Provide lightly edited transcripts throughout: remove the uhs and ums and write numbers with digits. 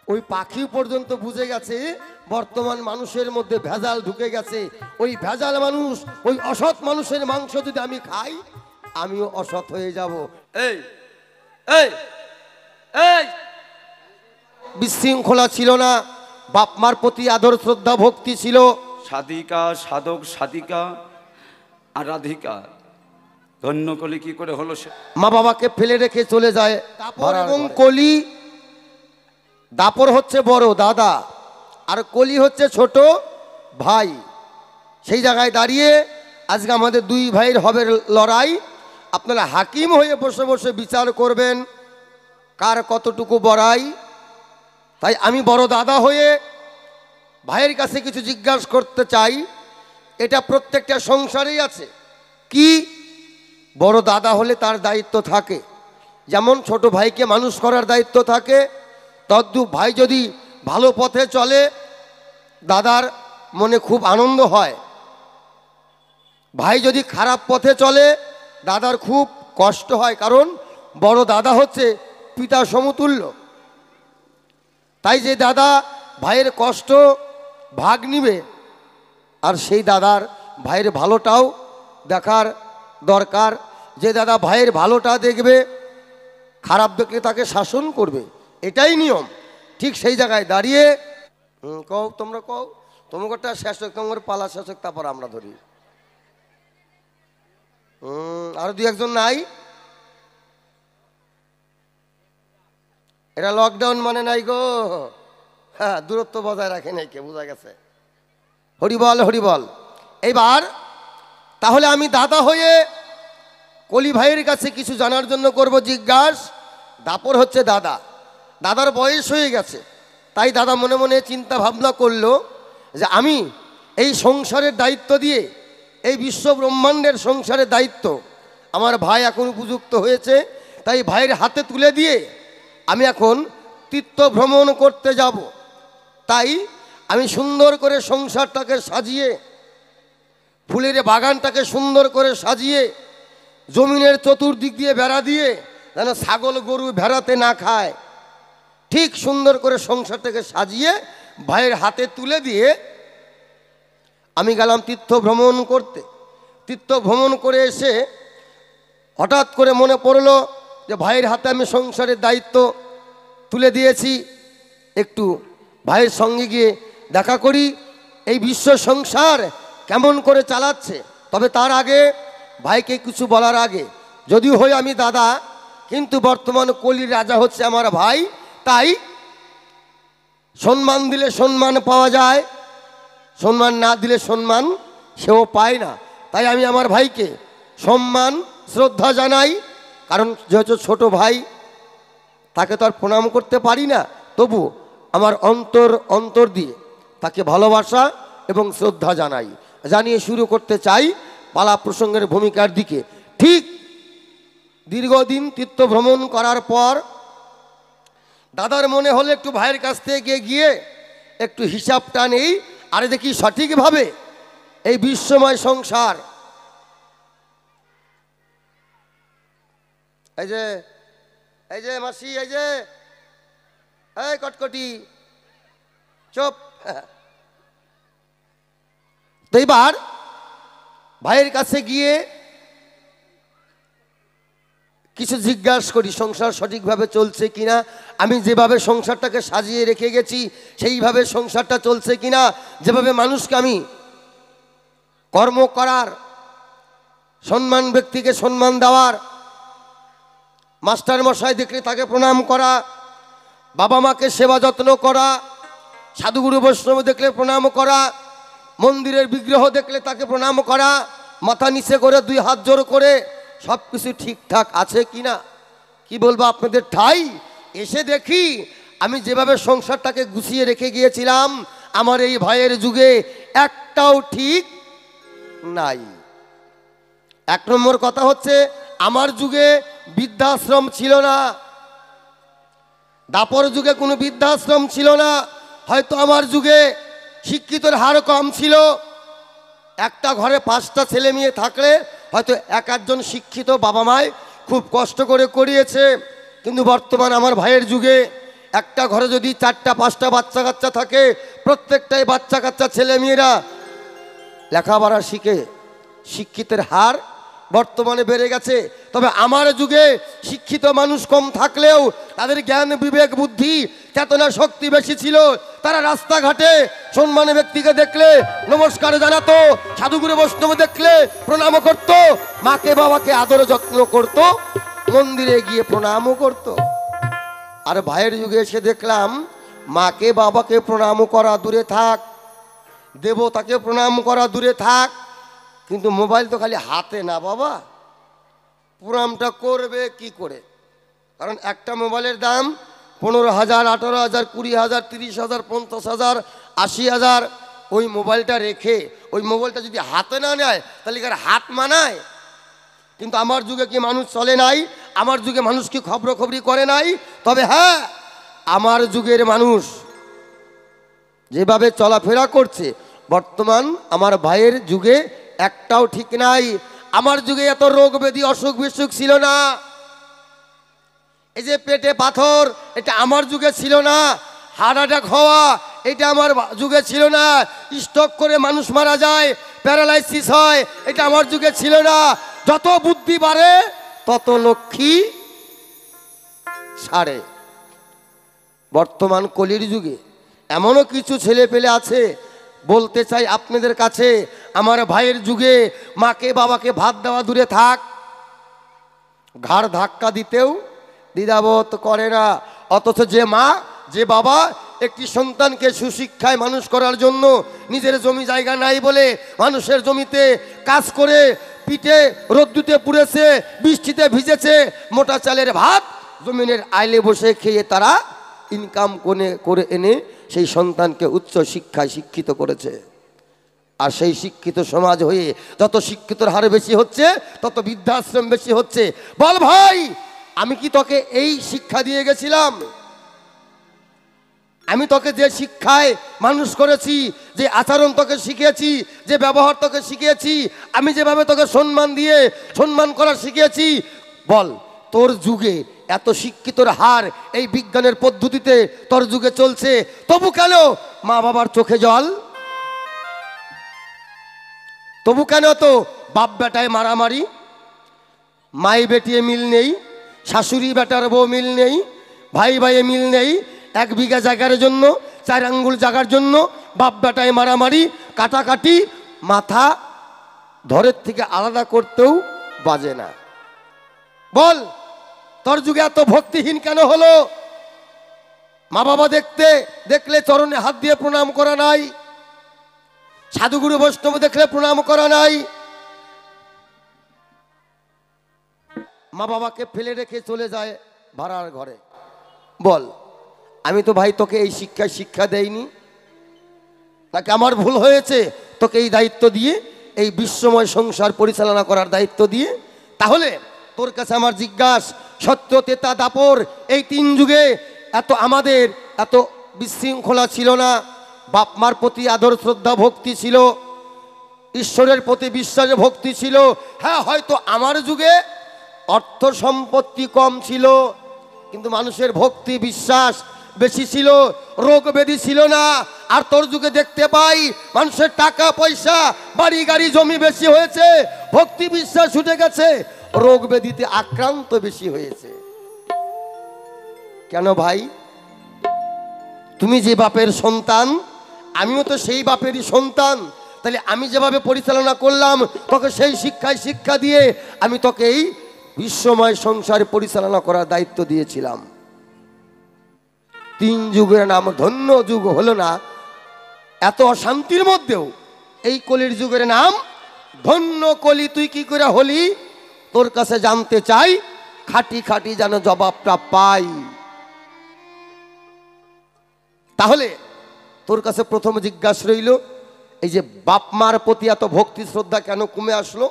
ওই পাখি পর্যন্ত বুঝে গেছে বর্তমান মানুষের মধ্যে ভেজাল ঢুকে গেছে। ওই ভেজাল মানুষ, ওই অসৎ মানুষের মাংস যদি আমি খাই, আমিও অসৎ হয়ে যাব। এই এই এই বিশৃঙ্খলা ছিল না, বাপ মার প্রতি আদর শ্রদ্ধা ভক্তি ছিল। সাধিকা সাধক সাধিকা আর রাধিকা ধন্য কলি কি করে হলো সে? মা বাবাকে ফেলে রেখে চলে যায় দাপর এবং কলি। দাপর হচ্ছে বড় দাদা আর কলি হচ্ছে ছোট ভাই। সেই জায়গায় দাঁড়িয়ে আজকে আমাদের দুই ভাইয়ের হবে লড়াই। আপনারা হাকিম হয়ে বসে বসে বিচার করবেন কার কতটুকু বড়াই। তাই আমি বড় দাদা হয়ে ভাইয়ের কাছে কিছু জিজ্ঞাসা করতে চাই। এটা প্রত্যেকটা সংসারেই আছে। কি বড় দাদা হলে তার দায়িত্ব থাকে, যেমন ছোট ভাইকে মানুষ করার দায়িত্ব থাকে, তদ্রূপ ভাই যদি ভালো পথে চলে দাদার মনে খুব আনন্দ হয়। ভাই যদি খারাপ পথে চলে দাদার খুব কষ্ট হয়, কারণ বড় দাদা হচ্ছে পিতা সমতুল্য। তাই যে দাদা ভাইয়ের কষ্ট ভাগ নিবে আর সেই দাদার ভাইয়ের ভালোটাও দেখার দরকার। যে দাদা ভাইয়ের ভালোটা দেখবে, খারাপ দেখলে তাকে শাসন করবে, এটাই নিয়ম। ঠিক সেই জায়গায় দাঁড়িয়ে কও, তোমরা কও, তোমারটা শেষ হোক, তোমার পালা শেষ হোক, তারপর আমরা ধরি। আরো দুই একজন নাই? এটা লকডাউন মানে নাই গো। হ্যাঁ, দূরত্ব বজায় রাখে নাই কে, বোঝা গেছে। হরিবল হরিবল। এইবার তাহলে আমি দাদা হয়ে কলি ভাইয়ের কাছে কিছু জানার জন্য করব জিজ্ঞাসা। দাপর হচ্ছে দাদা, দাদার বয়স হয়ে গেছে। তাই দাদা মনে মনে চিন্তা ভাবনা করলো যে আমি এই সংসারের দায়িত্ব দিয়ে, এই বিশ্ব ব্রহ্মাণ্ডের সংসারের দায়িত্ব আমার ভাই এখন উপযুক্ত হয়েছে, তাই ভাইয়ের হাতে তুলে দিয়ে আমি এখন তীর্থ ভ্রমণ করতে যাব। তাই আমি সুন্দর করে সংসারটাকে সাজিয়ে, ফুলের বাগানটাকে সুন্দর করে সাজিয়ে, জমিনের চতুর্দিক দিয়ে বেড়া দিয়ে যেন ছাগল গরু ভেড়াতে না খায়, ঠিক সুন্দর করে সংসারটাকে সাজিয়ে ভাইয়ের হাতে তুলে দিয়ে আমি গেলাম তীর্থ ভ্রমণ করতে। তীর্থ ভ্রমণ করে এসে হঠাৎ করে মনে পড়লো যে ভাইয়ের হাতে আমি সংসারের দায়িত্ব তুলে দিয়েছি, একটু ভাইয়ের সঙ্গে গিয়ে দেখা করি এই বিশ্ব সংসার কেমন করে চালাচ্ছে। তবে তার আগে ভাইকে কিছু বলার আগে, যদিও হই আমি দাদা, কিন্তু বর্তমান কলির রাজা হচ্ছে আমার ভাই। তাই সম্মান দিলে সম্মান পাওয়া যায়, সম্মান না দিলে সম্মান সেও পায় না। তাই আমি আমার ভাইকে সম্মান শ্রদ্ধা জানাই, কারণ যেহেতু ছোট ভাই তাকে তো আর প্রণাম করতে পারি না, তবু আমার অন্তর দিয়ে তাকে ভালোবাসা এবং শ্রদ্ধা জানাই। জানিয়ে শুরু করতে চাই পালা প্রসঙ্গের ভূমিকার দিকে। ঠিক দীর্ঘদিন তীর্থ ভ্রমণ করার পর দাদার মনে হলো একটু ভাইয়ের কাছ থেকে গিয়ে একটু হিসাবটা নেই, আর দেখি সঠিকভাবে এই বিশ্বময় সংসার, এই যে এই যে মাসি, এই যে এই কটকটি চুপ। তো এবার ভাইয়ের কাছে গিয়ে কিছু জিজ্ঞাসা করি সংসার সঠিকভাবে চলছে কিনা, আমি যেভাবে সংসারটাকে সাজিয়ে রেখে গেছি সেইভাবে সংসারটা চলছে কিনা, যেভাবে মানুষকে আমি কর্ম করার, সম্মান ব্যক্তিকে সম্মান দেওয়ার, মাস্টার মশাই দেখলে তাকে প্রণাম করা, বাবা মাকে সেবা যত্ন করা, সাধুগুরু বৈষ্ণব দেখলে প্রণাম করা, মন্দিরের বিগ্রহ দেখলে তাকে প্রণাম করা, মাথা নিচে করে দুই হাত জোর করে সব কিছু ঠিকঠাক আছে কিনা। কি বলবো আপনাদের, ঠাই এসে দেখি আমি যেভাবে সংসারটাকে গুছিয়ে রেখে গিয়েছিলাম আমার এই ভাইয়ের যুগে একটাও ঠিক নাই। এক নম্বর কথা হচ্ছে আমার যুগে বৃদ্ধাশ্রম ছিল না, দাপর যুগে কোনো বৃদ্ধাশ্রম ছিল না। হয়তো আমার যুগে শিক্ষিতের হার কম ছিল, একটা ঘরে 5টা ছেলে মেয়ে থাকলে হয়তো একজন শিক্ষিত বাবা মায় খুব কষ্ট করে করিয়েছে। কিন্তু বর্তমান আমার ভাইয়ের যুগে একটা ঘরে যদি 4টা 5টা বাচ্চা কাচ্চা থাকে, প্রত্যেকটাই বাচ্চা কাচ্চা ছেলে মেয়েরা লেখাপড়া শিখে, শিক্ষিতের হার বর্তমানে বেড়ে গেছে। তবে আমার যুগে শিক্ষিত মানুষ কম থাকলেও তাদের জ্ঞান বিবেক বুদ্ধি চেতনা শক্তি বেশি ছিল। তারা রাস্তাঘাটে সম্মানী ব্যক্তিকে দেখলে নমস্কার জানাতো, সাধুগুরু বৈষ্ণব দেখলে প্রণাম করত, মাকে বাবাকে আদর যত্ন করত, মন্দিরে গিয়ে প্রণামও করত। আর ভাইয়ের যুগে এসে দেখলাম মাকে বাবাকে প্রণাম করা দূরে থাক, দেবতাকে প্রণাম করা দূরে থাক, কিন্তু মোবাইল তো খালি হাতে না বাবা, প্রণামটা করবে কি করে? কারণ একটা মোবাইলের দাম 15,000, 18,000, 20,000, 30,000, 50,000, 80,000। ওই মোবাইলটা রেখে ওই মোবাইলটা যদি হাতে না নেয় তাহলে কার হাত মানায়? কিন্তু আমার যুগে কি মানুষ চলে নাই? আমার যুগে মানুষ কি খবরাখবরি করে নাই? তবে হ্যাঁ, আমার যুগের মানুষ যেভাবে চলাফেরা করছে বর্তমান আমার ভাইয়ের যুগে একটাও ঠিক নাই। আমার যুগে এত রোগ ব্যাধি অসুখ বিসুখ ছিল না। এই যে পেটে পাথর, এটা আমার যুগে ছিল না। হার্ট অ্যাটাক হওয়া, এটা আমার যুগে ছিল না। স্ট্রোক করে মানুষ মারা যায়, প্যারালাইসিস হয়, এটা আমার যুগে ছিল না। যত বুদ্ধি বাড়ে তত লক্ষ্মী ছাড়ে। বর্তমান কলির যুগে এমনও কিছু ছেলে পেলে আছে, বলতে চাই আপনাদের কাছে, আমার ভাইয়ের যুগে মাকে বাবাকে ভাত দেওয়া দূরে থাক, ঘাড় ধাক্কা দিতেও দ্বিধাবোধ করে না। অথচ যে মা যে বাবা একটি সন্তানকে সুশিক্ষায় মানুষ করার জন্য নিজের জমি জায়গা নাই বলে মানুষের জমিতে কাজ করে পিঠে রোদ্দুতে পুড়েছে, বৃষ্টিতে ভিজেছে, মোটা চালের ভাত জমিনের আইলে বসে খেয়ে তারা ইনকাম করে এনে সেই সন্তানকে উচ্চ শিক্ষায় শিক্ষিত করেছে। আর সেই শিক্ষিত সমাজ হয়ে যত শিক্ষিতর হার বেশি হচ্ছে তত বৃদ্ধাশ্রম বেশি হচ্ছে। বল ভাই, আমি কি তোকে এই শিক্ষা দিয়ে গেছিলাম? আমি তোকে যে শিক্ষায় মানুষ করেছি, যে আচরণ তোকে শিখিয়েছি, যে ব্যবহার তোকে শিখিয়েছি, আমি যেভাবে তোকে সম্মান দিয়ে সম্মান করা শিখিয়েছি, বল তোর যুগে এত শিক্ষিতর হার এই বিজ্ঞানের পদ্ধতিতে তোর যুগে চলছে, তবু কেন মা বাবার চোখে জল? তবু কেন তো বাপ বেটায় মারামারি, মাই বেটিয়ে মিল নেই, শাশুড়ি বেটার বউ মিল নেই, ভাই ভাইয়ে মিল নেই, 1 বিঘা জায়গার জন্য 4 আঙ্গুল জায়গার জন্য বাপ বেটায় মারামারি, কাটাকাটি, মাথা ধরের থেকে আলাদা করতেও বাজে না। বল তোর যুগে এত ভক্তিহীন কেন হলো? মা বাবা দেখলে চরণে হাত দিয়ে প্রণাম করা নাই, সাধুগুরু বৈষ্ণব দেখলে প্রণাম করা নাই, মা বাবাকে ফেলে রেখে চলে যায় ভাড়ার ঘরে। বল আমি তো ভাই তোকে এই শিক্ষা দেইনি, নাকি আমার ভুল হয়েছে তোকে এই দায়িত্ব দিয়ে, এই বিশ্বময় সংসার পরিচালনা করার দায়িত্ব দিয়ে? তাহলে তোর কাছে আমার জিজ্ঞাসা, সত্য তেতা দাপর এই 3 যুগে আমাদের এত বিশৃঙ্খলা ছিল না। বাপ মার প্রতি আদর শ্রদ্ধা ভক্তি ছিল, ঈশ্বরের প্রতি বিশ্বাসে ভক্তি ছিল। হ্যাঁ, হয়তো আমার যুগে অর্থ সম্পত্তি কম ছিল, কিন্তু মানুষের ভক্তি বিশ্বাস বেশি ছিল, রোগ ব্যাধি ছিল না। আর তোর যুগে দেখতে পাই মানুষের টাকা পয়সা বাড়ি গাড়ি জমি বেশি হয়েছে, ভক্তি বিশ্বাস উঠে গেছে, রোগ ব্যাধিতে আক্রান্ত বেশি হয়েছে। কেন ভাই? তুমি যে বাপের সন্তান, আমিও তো সেই বাপেরই সন্তান। তাহলে আমি যেভাবে পরিচালনা করলাম তোকে সেই শিক্ষা দিয়ে আমি তোকে এই বিশ্বময় সংসার পরিচালনা করার দায়িত্ব দিয়েছিলাম। 3 যুগের নাম ধন্য যুগ হলো না? এত অশান্তির মধ্যেও এই কলির যুগের নাম ধন্য কলি। তুই কি করে হলি? তোর কাছে জানতে চাই, খাটি খাটি যেন জবাবটা পাই। তাহলে তোর কাছে প্রথম জিজ্ঞাসা রইল, এই যে বাপ মার প্রতি এত ভক্তি শ্রদ্ধা কেন কমে আসলো?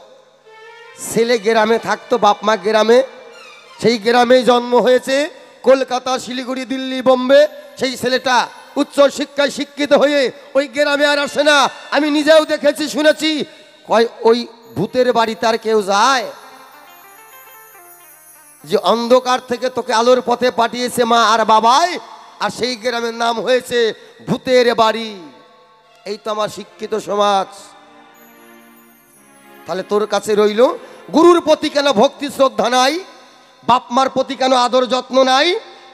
ছেলে গ্রামে থাকতো, বাপ মা গ্রামে, সেই গ্রামেই জন্ম হয়েছে, কলকাতা শিলিগুড়ি দিল্লি বোম্বে, সেই ছেলেটা উচ্চ শিক্ষায় শিক্ষিত হয়ে ওই গ্রামে আর আসে না। আমি নিজেও দেখেছি শুনেছি। কয় ওই ভূতের বাড়িতে আর কেউ যায়? যে অন্ধকার থেকে তোকে আলোর পথে পাঠিয়েছে মা আর বাবাই, আর সেই গ্রামের নাম হয়েছে ভূতের বাড়ি। এই তো আমার শিক্ষিত সমাজ। তাহলে তোর কাছে রইল, গুরুর প্রতি কেন ভক্তি শ্রদ্ধা নাই, বাপ মার প্রতি কেন আদর যত্ন নাই,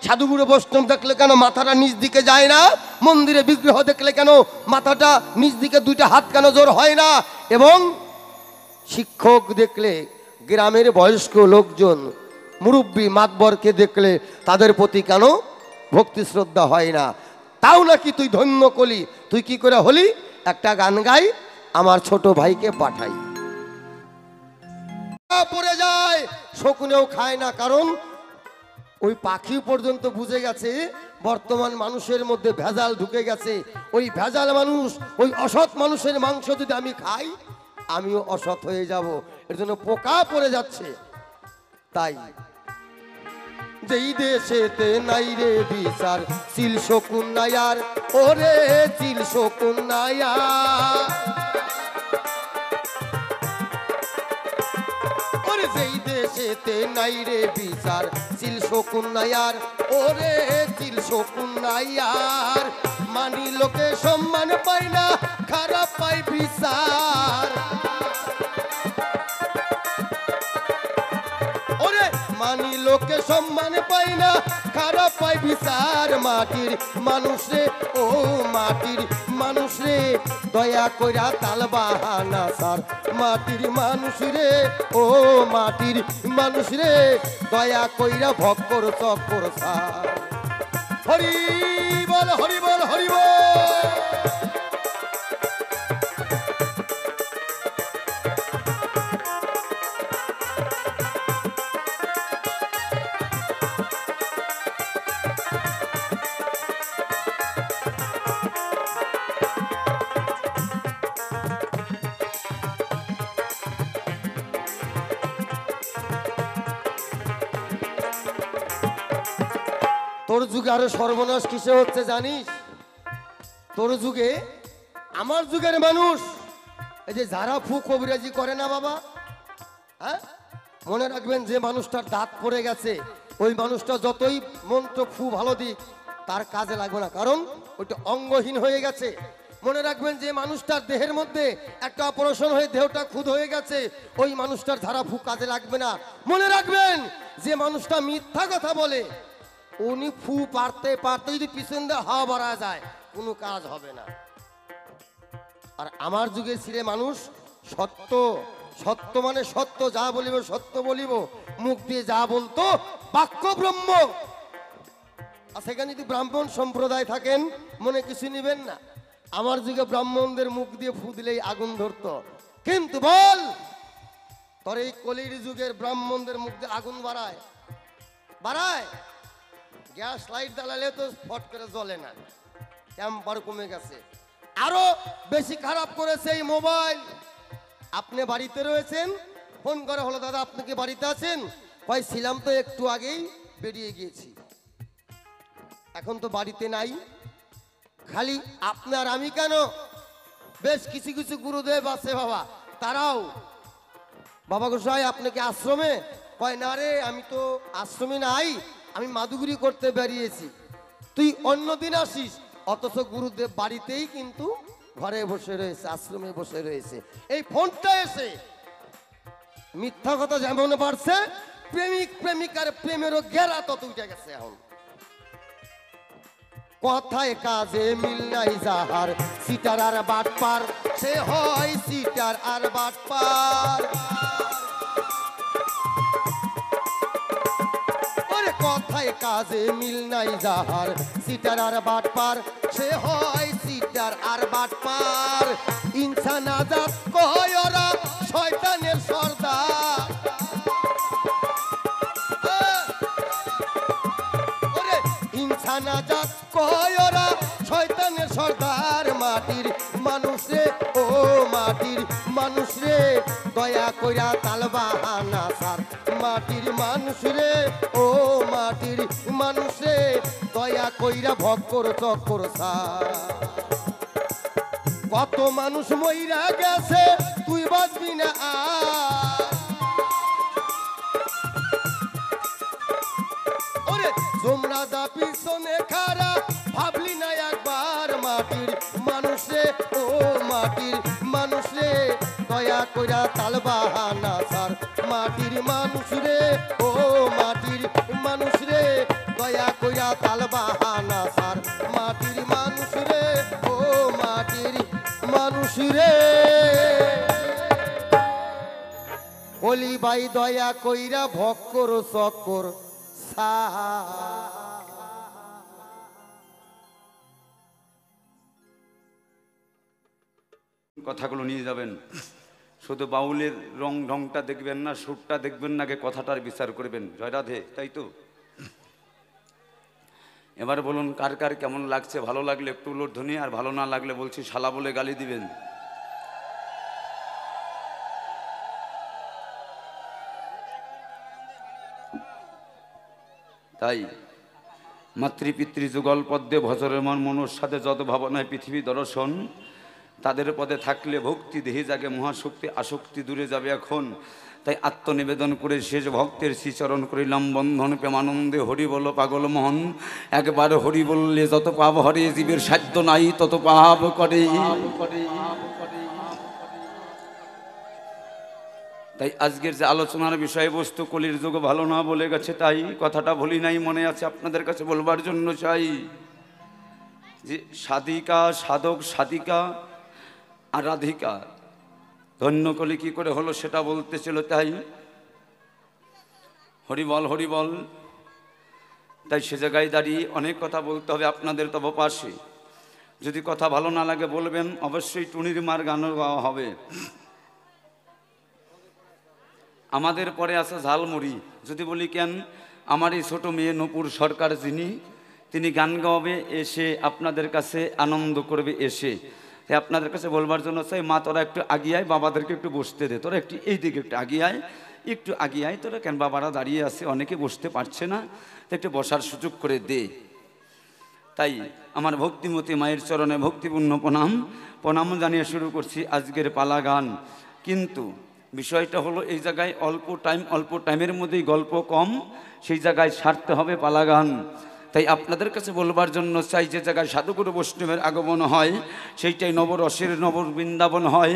সাধুগুরু বৈষ্ণব দেখলে কেন মাথাটা নিচ দিকে যায় না, মন্দিরে বিগ্রহ দেখলে কেন মাথাটা নিচ দিকে দুইটা হাত কেন জোর হয় না, এবং শিক্ষক দেখলে, গ্রামের বয়স্ক লোকজন, মুরব্বী মাতবরকে দেখলে তাদের প্রতি কেন ভক্তি শ্রদ্ধা হয় না। তাও নাকি তুই ধন্য কলি। তুই কি করে হলি? একটা গান গাই, আমার ছোট ভাইকে পাঠাই। পড়ে যায়, শকুনেও খায় না, কারণ ওই পাখি পর্যন্ত বুঝে গেছে বর্তমান মানুষের মধ্যে ভেজাল ঢুকে গেছে। ওই ভেজাল মানুষ, ওই অসৎ মানুষের মাংস যদি আমি খাই, আমিও অসৎ হয়ে যাব। এর জন্য পোকা পড়ে যাচ্ছে। তাই যেই দেশেতে নাই রে বিচার, চিল শকুন নায়ার, ওরে চিল শকুন নায়ার, ওরে যেই দেশেতে নাই রে বিচার, চিল শকুন নায়ার, ওরে চিল শকুন নায়ার, মানি লোকে সম্মান পায় না, খারাপ পায় বিচার। ওরে মানি লোকে সম্মান পায় না, খারাপ পায় বিচার। মাটির মানুষ রে, ও মাটির মানুষ রে, দয়া কইরা তাল বাহানা সার। মাটির মানুষ রে, ও মাটির মানুষ রে, দয়া কইরা ভক্কর চক্কর সার। হরি বল, হরি বল, হরি বল। তোর যুগে আরো সর্বনাশ কিসে হচ্ছে জানিস? তোর যুগে, আমার যুগের মানুষ এই যে ঝাড়া ফু কবিরাজি করে না বাবা, হ্যাঁ, মনে রাখবেন যে মানুষটার দাঁত পড়ে গেছে, ওই মানুষটা যতই মন্ত্র ফু ভালো দিক, তার কাজে লাগবে না, কারণ ওইটা অঙ্গহীন হয়ে গেছে। মনে রাখবেন যে মানুষটার দেহের মধ্যে একটা অপারেশন হয়ে দেহটা খুদ হয়ে গেছে, ওই মানুষটার ঝাড়া ফু কাজে লাগবে না। মনে রাখবেন যে মানুষটা মিথ্যা কথা বলে, উনি ফু পারতে পারতে যদি পিছন দিয়ে হাওয়া বাড়া যায়, কোনো কাজ হবে না। আর আমার যুগে ছিল মানুষ সত্য, সত্য মানে সত্য, যা বলিব সত্য বলিব, মুখ দিয়ে যা বলতো বাক্য ব্রহ্ম। আর সেখানে যদি ব্রাহ্মণ সম্প্রদায় থাকেন, মনে কিছু নিবেন না, আমার যুগে ব্রাহ্মণদের মুখ দিয়ে ফু দিলেই আগুন ধরতো। কিন্তু বল, তোর এই কলির যুগের ব্রাহ্মণদের মুখ দিয়ে আগুন বাড়ায়? বাড়ায়? গ্যাস লাইট জ্বালালে তো ফট করে জ্বলে না, টেম্পার কমে গেছে। আরো বেশি খারাপ করেছে এই মোবাইল। আপনি বাড়িতে রয়েছেন, ফোন করা হলো, দাদা আপনি কি বাড়িতে আছেন? কয় ছিলাম তো, একটু আগেই বেরিয়ে গিয়েছি, এখন তো বাড়িতে নাই। খালি আপনার আমি কেন, বেশ কিছু কিছু গুরুদেব আছে বাবা, তারাও, বাবা গোসাই আপনি কি আশ্রমে? কয় না রে, আমি তো আশ্রমে নাই, আমি মাদুগুরি করতে বেরিয়েছি। তুই অন্যদিন আসিস, অথচ গুরুদেব বাড়িতেই কিন্তু ঘরে বসে রয়েছে, আশ্রমে বসে রয়েছে। এই ফোনটা এসে মিথ্যা কথা যেমন বাড়ছে, প্রেমিক প্রেমিকার প্রেমেরও গেরা তত উঠে গেছে। এখন কথায় কাজে মিল নাই যাহার, সিটার আর বাটপার, সে হয় সিটার আর বাটপার। কথায় কাজে মিল নাই যাহার, সিটার আর বাটপার, সে হয় সিটার আর বাটপার। ইনসান আজাদ কয় ওরা শয়তানের সর্দার, ওরে ইনসান আজাদ কয় ওরা শয়তানের সর্দার। মাটির মানুষ রে, ও মাটির মানুষ রে, দয়া কইরা তাল বাহানা সার। মাটির মানুষ রে, ও মাটির মানুষ রে, দয়া কইরা ভক্কর চক্কর সার। কত মানুষ মইরা গেছে, তুই বাঁচবি না আর। ওরে যমুনা পিছনে খারা ভাবলি না একবার মাটির মানুষ রে ও মাটির মানুষ রে দয়া কইরা তাল বাহানা সার মাটির মানুষ রে ও মাটির মানুষ রে দয়া কইরা তাল বাহানা সার মাটির মানুষ রে ও মাটির মানুষ রে কলি ভাই দয়া কইরা ভক্কর চক্কর সা কথাগুলো নিয়ে যাবেন, শুধু বাউলের ঢংটা দেখবেন না, সুরটা দেখবেন না, আগে কথাটার বিচার করবেন। জয় রাধে, তাই তো? এবার বলুন কার কার কেমন লাগছে? ভালো লাগলে একটু উলুধ্বনি, আর ভালো না লাগলে বলছি শালা বলে গালি দিবেন। তাই মাতৃপিতৃ যুগল পদ্মে ভজরের মন মনুর সাথে যত ভাবনায় পৃথিবী দর্শন, তাদের পদে থাকলে ভক্তি দেহে জাগে মহাশক্তি, আসক্তি দূরে যাবে এখন। তাই আত্মনিবেদন করে শেষ ভক্তের শ্রীচরণ করিলাম বন্ধন, প্রেমানন্দে হরি বল পাগল মন। একবার হরি বললে যত পাপ হরে, জীবের সাধ্য নাই তত পাপ করে। তাই আজকের যে আলোচনার বিষয়বস্তু কলির যুগ ভালো না বলে গেছে, তাই কথাটা বলি নাই, মনে আছে আপনাদের কাছে বলবার জন্য চাই যে সাধিকা, সাধক, সাধিকা আর রাধিকা ধন্য কলি কি করে হলো সেটা বলতেছিল। তাই হরিবল হরিবল। তাই সে জায়গায় দাঁড়িয়ে অনেক কথা বলতে হবে আপনাদের তব পাশে। যদি কথা ভালো না লাগে বলবেন, অবশ্যই টুনির মার গানও গাওয়া হবে। আমাদের পরে আছে ঝালমুড়ি। যদি বলি কেন, আমার এই ছোটো মেয়ে নূপুর সরকার যিনি, তিনি গান গাওয়াবে এসে, আপনাদের কাছে আনন্দ করবে এসে। তাই আপনাদের কাছে বলবার জন্য চাই, মা তোরা একটু আগিয়ে আয়, বাবাদেরকে একটু বসতে দে, তোরা একটু এই দিকে একটু আগিয়ে আয়, একটু আগিয়ে আয় তোরা। কেন বাবারা দাঁড়িয়ে আছে, অনেকে বসতে পারছে না, তো একটু বসার সুযোগ করে দে। তাই আমার ভক্তিমতী মায়ের চরণে ভক্তিপূর্ণ প্রণাম জানিয়ে শুরু করছি আজকের পালা গান। কিন্তু বিষয়টা হলো এই জায়গায় অল্প টাইমের মধ্যেই গল্প কম, সেই জায়গায় সারতে হবে পালা গান। তাই আপনাদের কাছে বলবার জন্য চাই, যে জায়গায় সাধুগুরু বৈষ্ণবের আগমন হয় সেইটাই নবরসের নববৃন্দাবন হয়।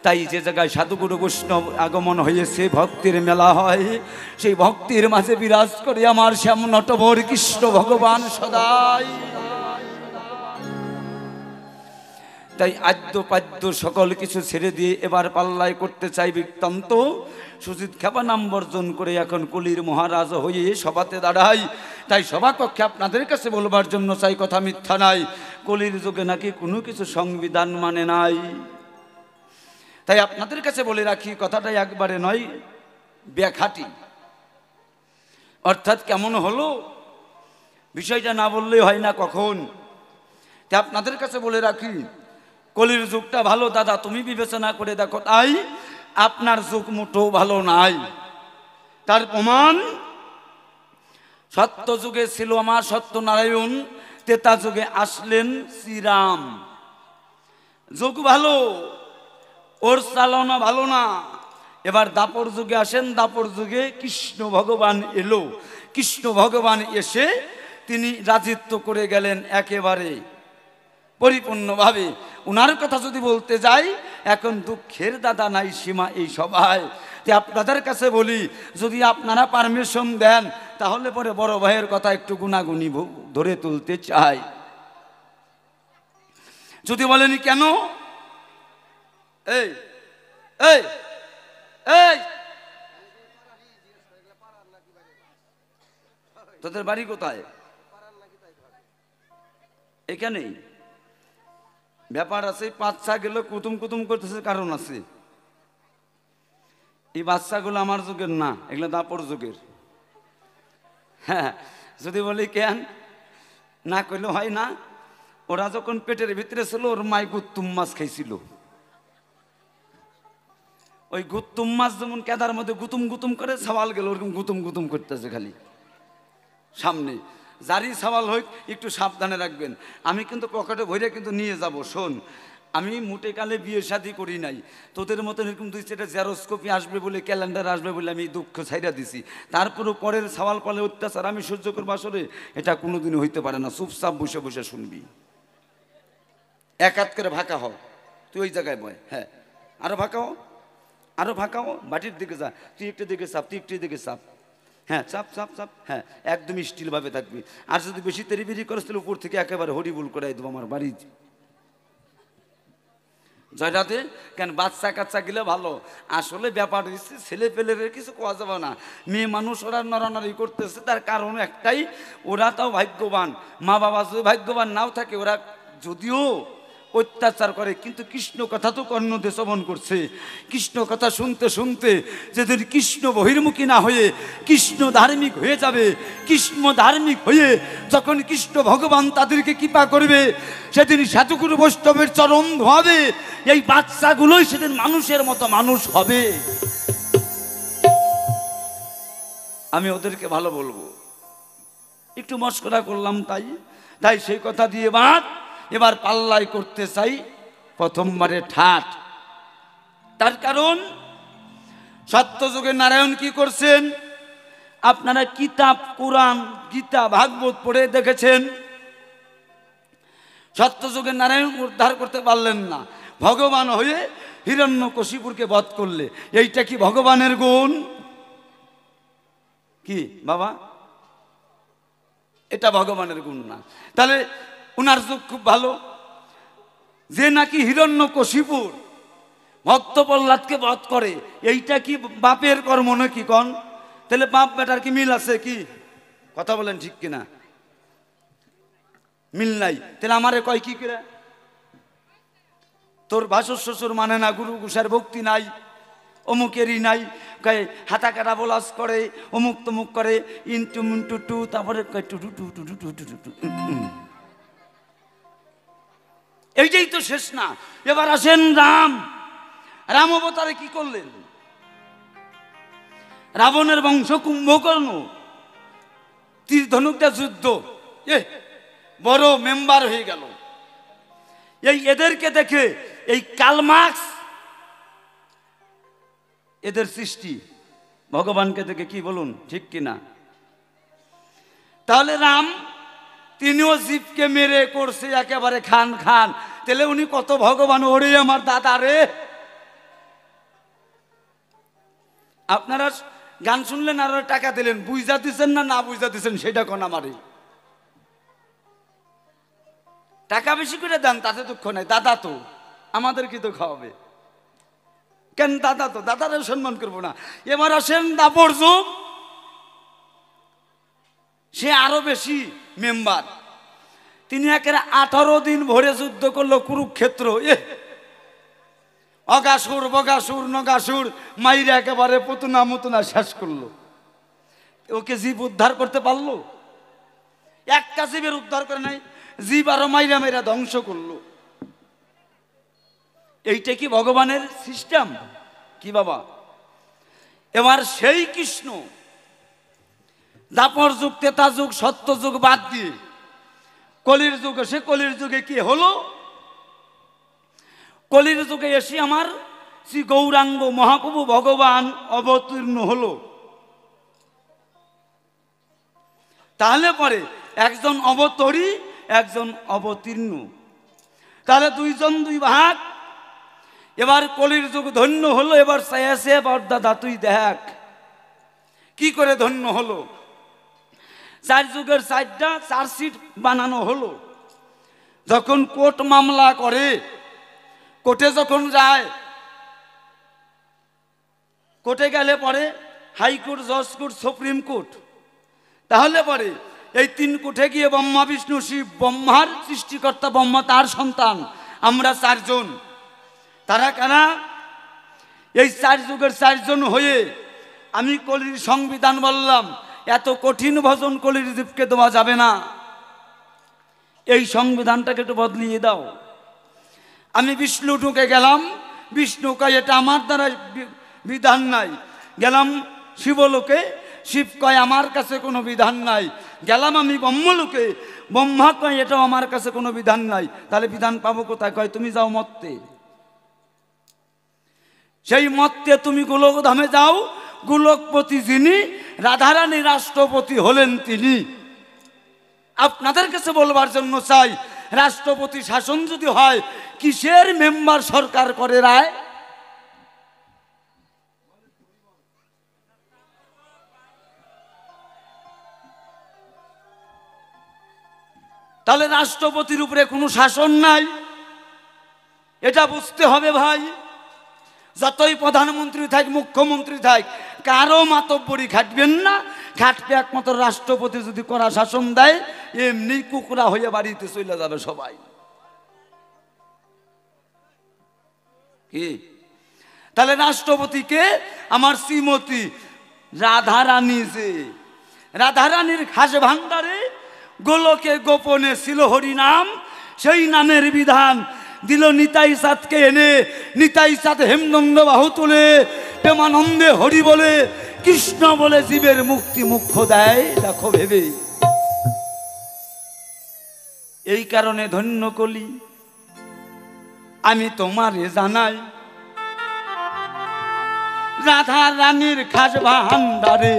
তাই যে জায়গায় সাধুগুরু বৈষ্ণব আগমন হয়েছে, ভক্তির মেলা হয়, সেই ভক্তির মাঝে বিরাজ করে আমার শ্যাম নটবর কৃষ্ণ ভগবান সদাই। তাই আদ্য পাদ্য সকল কিছু ছেড়ে দিয়ে এবার পাল্লায় করতে চাই বৃত্তান্ত। সুজিত খেপা নাম বর্জন করে এখন কলির মহারাজ হয়ে সভাতে দাঁড়াই। তাই সভাকক্ষে আপনাদের কাছে বলবার জন্য চাই, কথা মিথ্যা নাই, কলির যুগে নাকি কোনো কিছু সংবিধান মানে নাই। তাই আপনাদের কাছে বলে রাখি, কথাটাই একবারে নয়, ব্যাখাটি। অর্থাৎ কেমন হলো বিষয়টা না বললেই হয় না কখন। তাই আপনাদের কাছে বলে রাখি, কলির যুগটা ভালো দাদা, তুমি বিবেচনা করে দেখো, তাই আপনার যুগ মুঠো ভালো নাই। তার প্রমাণ, সত্য যুগে ছিল আমার সত্যনারায়ণ, তেতা যুগে আসলেন শ্রীরাম। যুগ ভালো, ওর চালনা ভালো না। এবার দাপর যুগে আসেন, দাপর যুগে কৃষ্ণ ভগবান এলো। কৃষ্ণ ভগবান এসে তিনি রাজিত্ব করে গেলেন একেবারে পরিপূর্ণভাবে। ওনার কথা যদি বলতে যাই, এখন দুঃখের দাদা নাই সীমা এই সভায়। তাই আপনাদের কাছে বলি, যদি আপনারা পারমিশন দেন, তাহলে পরে বড় ভাইয়ের কথা একটু গুনাগুনি ধরে তুলতে চাই। যদি বলেন কেন, এই এই এই তোদের বাড়ি কোথায়? এখানেই ব্যাপার আছে। বাচ্চা গেল কুতুম কুতুম করতেছে, কারণ আছে। এই বাচ্চাগুলো আমার যুগের না, এগুলো দাপর যুগের। হ্যাঁ, যদি বলি কেন, না কইলে হয় না। ওরা যখন পেটের ভিতরে ছিল, ওর মাই গুত্তুম মাছ খাইছিল। ওই গুত্তুম মাছ যেমন কেদার মধ্যে গুতুম গুতুম করে, সওয়াল গেল ওরকম গুতুম গুতুম করতেছে খালি সামনে। যারই সওয়াল হোক একটু সাবধানে রাখবেন। আমি কিন্তু পকেটে ভরে কিন্তু নিয়ে যাব। শোন, আমি মোটে কালে বিয়ে শাদী করি নাই, তোদের মতন এরকম দুই চারটা জেরোস্কোপি আসবে বলে, ক্যালেন্ডার আসবে বলে আমি দুঃখ ছাইরা দিছি। তারপরেও পরের সওয়াল পালে অত্যাচার আমি সহ্য করবো? আসলে এটা কোনোদিনও হইতে পারে না। চুপচাপ বসে বসে শুনবি, এক হাত করে ফাঁকা হও, তুই ওই জায়গায় বয়। হ্যাঁ, আরো ফাঁকা হও, আরো ফাঁকা হও, বাটির দিকে যা, তুই একটু দিকে চাপ, তুই একটু দিকে চাপ। হ্যাঁ, চাপ চাপ চাপ, হ্যাঁ, একদম স্টিলভাবে থাকবি। আর যদি বেশি তেরিবিরি করিস তাহলে উপর থেকে একেবারে হরিবুল করাই দেবো আমার বাড়ি। জয়রাতে কেন বাচ্চা কাচ্চা গেলে ভালো, আসলে ব্যাপার হচ্ছে ছেলে পেলের কিছু কোয়া যাবে না। মেয়ে মানুষ ওরা নড়ানড়ি করতেছে, তার কারণ একটাই, ওরা তাও ভাগ্যবান। মা বাবা যদি ভাগ্যবান নাও থাকে, ওরা যদিও অত্যাচার করে, কিন্তু কৃষ্ণ কথা তো কর্ণদে শ্রবণ করছে। কৃষ্ণ কথা শুনতে শুনতে যেদিন কৃষ্ণ বহির্মুখী না হয়ে কৃষ্ণ ধার্মিক হয়ে যাবে, কৃষ্ণ ধার্মিক হয়ে যখন কৃষ্ণ ভগবান তাদেরকে কৃপা করবে, সেদিন সাধুগুরু বৈষ্ণবের চরণ ধোয়াবে, এই বাচ্চাগুলোই সেদিন মানুষের মতো মানুষ হবে। আমি ওদেরকে ভালো বলবো, একটু মস্করা করলাম তাই তাই সেই কথা দিয়ে বাদ। এবার পাল্লাই করতে চাই প্রথমবারে ঠাট। তার কারণ সত্যযুগে নারায়ণ কি করছেন, আপনারা কিতাব কোরআন গীতা ভাগবত পড়ে দেখেছেন। সত্যযুগে নারায়ণ উদ্ধার করতে পারলেন না, ভগবান হয়ে হিরণ্যকশিপুরকে বধ করলে। এইটা কি ভগবানের গুণ? কি বাবা, এটা ভগবানের গুণ না। তাহলে উনার যুগ খুব ভালো, যে নাকি হিরণ্যকশিপুর ভক্ত প্রহ্লাদকে বধ করে, এইটা কি বাপের কর্ম নাকি কন? তাহলে বাপ বেটার কি মিল আছে? কি কথা বলেন, ঠিক কিনা? মিল নাই। তাহলে আমারে কয় কি করে, তোর ভাসুর শ্বশুর মানে না, গুরু গুসার ভক্তি নাই, অমুকেরই নাই, কয় হাতা কাটা বোলাস করে, অমুক তমুক করে, ইন্টু মিন্টু টু, তারপরে কয় two two two two two two two two. এইটাই তো শেষ না। এবার আসেন রাম। রাম অবতারে কি করলেন? রাবণের বংশ কুম্ভকর্ণ, তীর ধনুকটা যুদ্ধ, বড় মেম্বার হয়ে গেল। এই এদেরকে দেখে এই কার্ল মার্কস, এদের সৃষ্টি, ভগবানকে দেখে কি বলুন, ঠিক কিনা? তাহলে রাম তিনিও জীবকে মেরে করছে একেবারে খান খান। তাহলে উনি কত ভগবান! ওরে আমার দাদা রে, আপনারা গান শুনলেন আর টাকা দিলেন, বুঝা দিচ্ছেন না না বুঝা দিচ্ছেন সেটা কোন আমারই। টাকা বেশি করে দেন তাতে দুঃখ নাই, দাদা তো আমাদেরকে তো খাওয়াবে। কেন দাদা তো, দাদারও সম্মান করবো না? এবার আসেন দাপর যুগ, সে আরো বেশি মেম্বার। তিনি একের 18 দিন ভরে যুদ্ধ করলো কুরুক্ষেত্র। অগাসুর বগাসুর নগাসুর মাইরা একেবারে পুতুনা মুতুনা শেষ করলো। ওকে জীব উদ্ধার করতে পারলো? একটা জীবের উদ্ধার করে নাই, জীব আরো মাইরা মাইরা ধ্বংস করলো। এইটা কি ভগবানের সিস্টেম? কি বাবা? এবার সেই কৃষ্ণ দাপর যুগ, ত্রেতা যুগ, সত্য যুগ বাদ দিয়ে কলির যুগ এসে, কলির যুগে কি হলো? কলির যুগে এসে আমার শ্রী গৌরাঙ্গ মহাপ্রভু ভগবান অবতীর্ণ হলো। তাহলে পরে একজন অবতরী, একজন অবতীর্ণ, তাহলে দুইজন দুই ভাগ। এবার কলির যুগ ধন্য হলো। এবার চাইছে বরদাদা তুই দেখ কি করে ধন্য হলো। 4 যুগের 4টা চার্জশিট বানানো হলো। যখন কোর্ট মামলা করে, কোর্টে যখন যায়, কোর্টে গেলে পরে হাইকোর্ট, জজ কোর্ট, সুপ্রিম কোর্ট, তাহলে পরে এই 3 কোর্টে গিয়ে ব্রহ্মা বিষ্ণু শিব, ব্রহ্মার সৃষ্টিকর্তা ব্রহ্মা, তার সন্তান আমরা 4 জন। তারা কারা? এই 4 যুগের 4 জন হয়ে আমি কলির সংবিধান বললাম, এত কঠিন ভজন কলির জীবকে দেওয়া যাবে না, এই সংবিধানটাকে একটু বদলিয়ে দাও। আমি বিষ্ণু ঢুকে গেলাম, বিষ্ণু কয় এটা আমার দ্বারা বিধান নাই। গেলাম শিবলোকে, শিব কয় আমার কাছে কোনো বিধান নাই। গেলাম আমি ব্রহ্মলোকে, ব্রহ্মা কয় এটাও আমার কাছে কোনো বিধান নাই। তাহলে বিধান পাবো কোথায়? কয় তুমি যাও মত্তে, সেই মত্তে তুমি গোলকধামে যাও। গোলকপতি যিনি, রাধারানী রাষ্ট্রপতি হলেন তিনি। আপনাদের কাছে বলবার জন্য চাই, রাষ্ট্রপতি শাসন যদি হয়, কিসের মেম্বার সরকার করে রায়? তাহলে রাষ্ট্রপতির উপরে কোনো শাসন নাই, এটা বুঝতে হবে ভাই। যতই প্রধানমন্ত্রী থাক, মুখ্যমন্ত্রী থাক, কারো মাতব্বরি খাটবেন না। খাটবে একমাত্র রাষ্ট্রপতি যদি করা শাসন দেয়, এমনি কুকুরা হয়ে বাড়িতে চলে যাবে সবাই। কি? তাহলে রাষ্ট্রপতিকে আমার শ্রীমতী রাধারানী, যে রাধারানীর খাস ভান্ডারে গোলকে গোপনে ছিল হরি নাম, সেই নামের বিধান দিল নিতাই চাঁদকে এনে। নিতাই চাঁদ হেমনন্দ বাহু তুলে প্রেমানন্দে হরি বলে, কৃষ্ণ বলে জীবের মুক্তি মুখ্য দেয় দেখো ভেবে। এই কারণে ধন্য কলি আমি তোমারে জানাই, রাধা রানীর খাস ভান্ডারে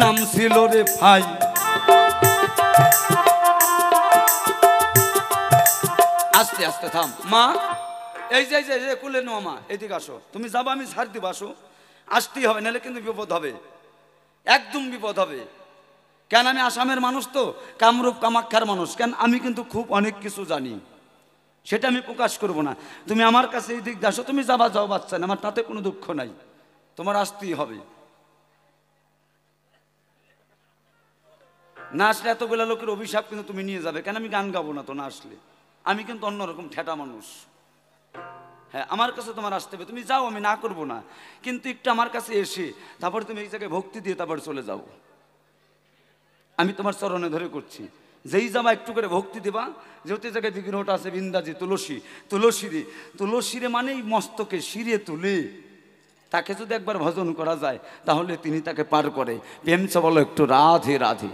নাম ছিল রে ভাই। আস্তে আস্তে থাম মা, এই যে কুলে নো মা, এদিকে আসো। তুমি যাবো, আমি ছাড় দিব, আসো। আসতেই হবে, নাহলে কিন্তু বিপদ হবে, একদম বিপদ হবে। কেন? আমি আসামের মানুষ তো, কামরূপ কামাখ্যার মানুষ। কেন? আমি কিন্তু খুব অনেক কিছু জানি, সেটা আমি প্রকাশ করব না। তুমি আমার কাছে এই দিক দিয়ে আসো, তুমি যাবা যাও বাচ্চা না, আমার তাতে কোনো দুঃখ নাই, তোমার আসতেই হবে। না আসলে এতগুলা লোকের অভিশাপ কিন্তু তুমি নিয়ে যাবে। কেন? আমি গান গাবো না তো না আসলে, আমি কিন্তু অন্যরকম ঠেটা মানুষ। হ্যাঁ, আমার কাছে তোমার আসতে হবে, তুমি যাও, আমি না করব না, কিন্তু একটু আমার কাছে এসে তারপরে তুমি এই জায়গায় ভক্তি দিয়ে তারপর চলে যাও। আমি তোমার চরণে ধরে করছি, যেই যাবা একটু করে ভক্তি দেবা। যেহেতু জায়গায় বিগ্রহটা আছে বৃন্দাজি তুলসী, তুলসীরে মানে মস্তকে শিরে তুলে তাকে যদি একবার ভজন করা যায়, তাহলে তিনি তাকে পার করে। প্রেমছে বলো একটু রাধে রাধে।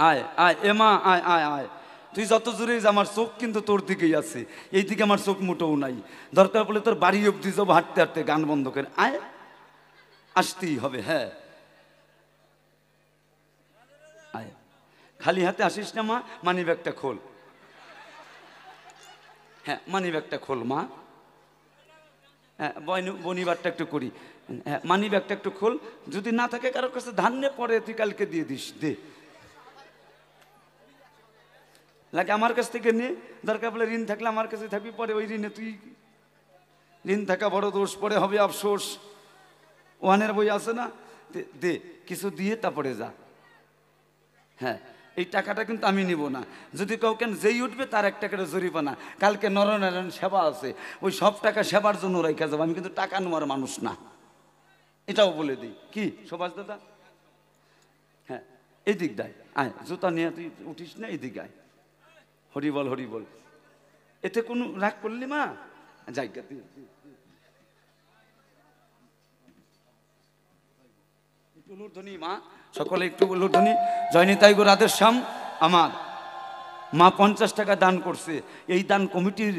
আয় আয় এমা, আয় আয় আয়। তুই যত জোরে, আমার চোখ কিন্তু তোর দিকেই আছে, এই দিকে আমার চোখ মুটোও নাই। দরকার পড়লে তোর বাড়ি অব্দি যাবো হাঁটতে হাঁটতে, গান বন্ধ করে। আয়, আসতেই হবে। হ্যাঁ, আয়, খালি হাতে আসিস না মা, মানি ব্যাগটা খোল। হ্যাঁ, মানি ব্যাগটা খোল মা। হ্যাঁ, বনিবারটা একটু করি। হ্যাঁ, মানি ব্যাগটা একটু খোল। যদি না থাকে কারোর কাছে ধান নে, পরে তুই কালকে দিয়ে দিস, দে। লাগে আমার কাছ থেকে নে, দরকার পড়লে ঋণ থাকলে আমার কাছে থাকবি, পরে ওই ঋণে তুই, ঋণ থাকা বড় দোষ, পরে হবে আফসোস। ওয়ানের বই আছে না, দে কিছু দিয়ে তারপরে যা। হ্যাঁ, এই টাকাটা কিন্তু আমি নিব না। যদি কেউ কেন যেই উঠবে তার এক টাকার জরিমানা। কালকে নরনারায়ণ সেবা আছে, ওই সব টাকা সেবার জন্য রেখে যাবো। আমি কিন্তু টাকা নেওয়ার মানুষ না, এটাও বলে দিই। কি সুভাষ দাদা? হ্যাঁ, এই দিক দেয়, আয়, জুতা নিয়ে তুই উঠিস না, এই দিক আয়। হরি বল হরি বল। এতে কোনো রাগ করলি মা? জায়গা লুর্ধনি মা, সকলে একটু লুর্ধনি। জয়নিতাই গো রাধের শ্যাম। আমার মা 50 টাকা দান করছে, এই দান কমিটির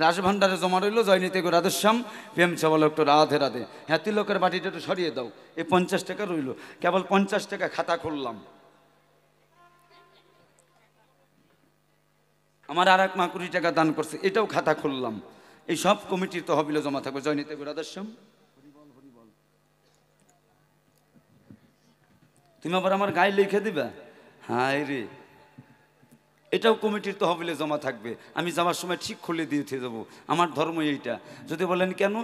রাজভান্ডারে জমা রইল। জয়নিতাই গো রাধের শ্যাম, প্রেম বলো একটু রাধে রাধে। হ্যাঁ, তিলকের বাটিটা একটু সরিয়ে দাও। এই 50 টাকা রইল, কেবল 50 টাকা খাতা খুললাম। আমার আর এক মা 20 টাকা দান করছে, এটাও খাতা খুললাম। এই সব কমিটির তহবিলে জমা থাকবে। জয়নিতাই গো রাধের শ্যাম। তুমি আবার আমার গায়ে লিখে দিবা? হায় রে, এটাও কমিটির তহবিলে জমা থাকবে। আমি যাওয়ার সময় ঠিক খুলে দিয়ে যাবো। আমার ধর্ম এইটা। যদি বলেন কেন,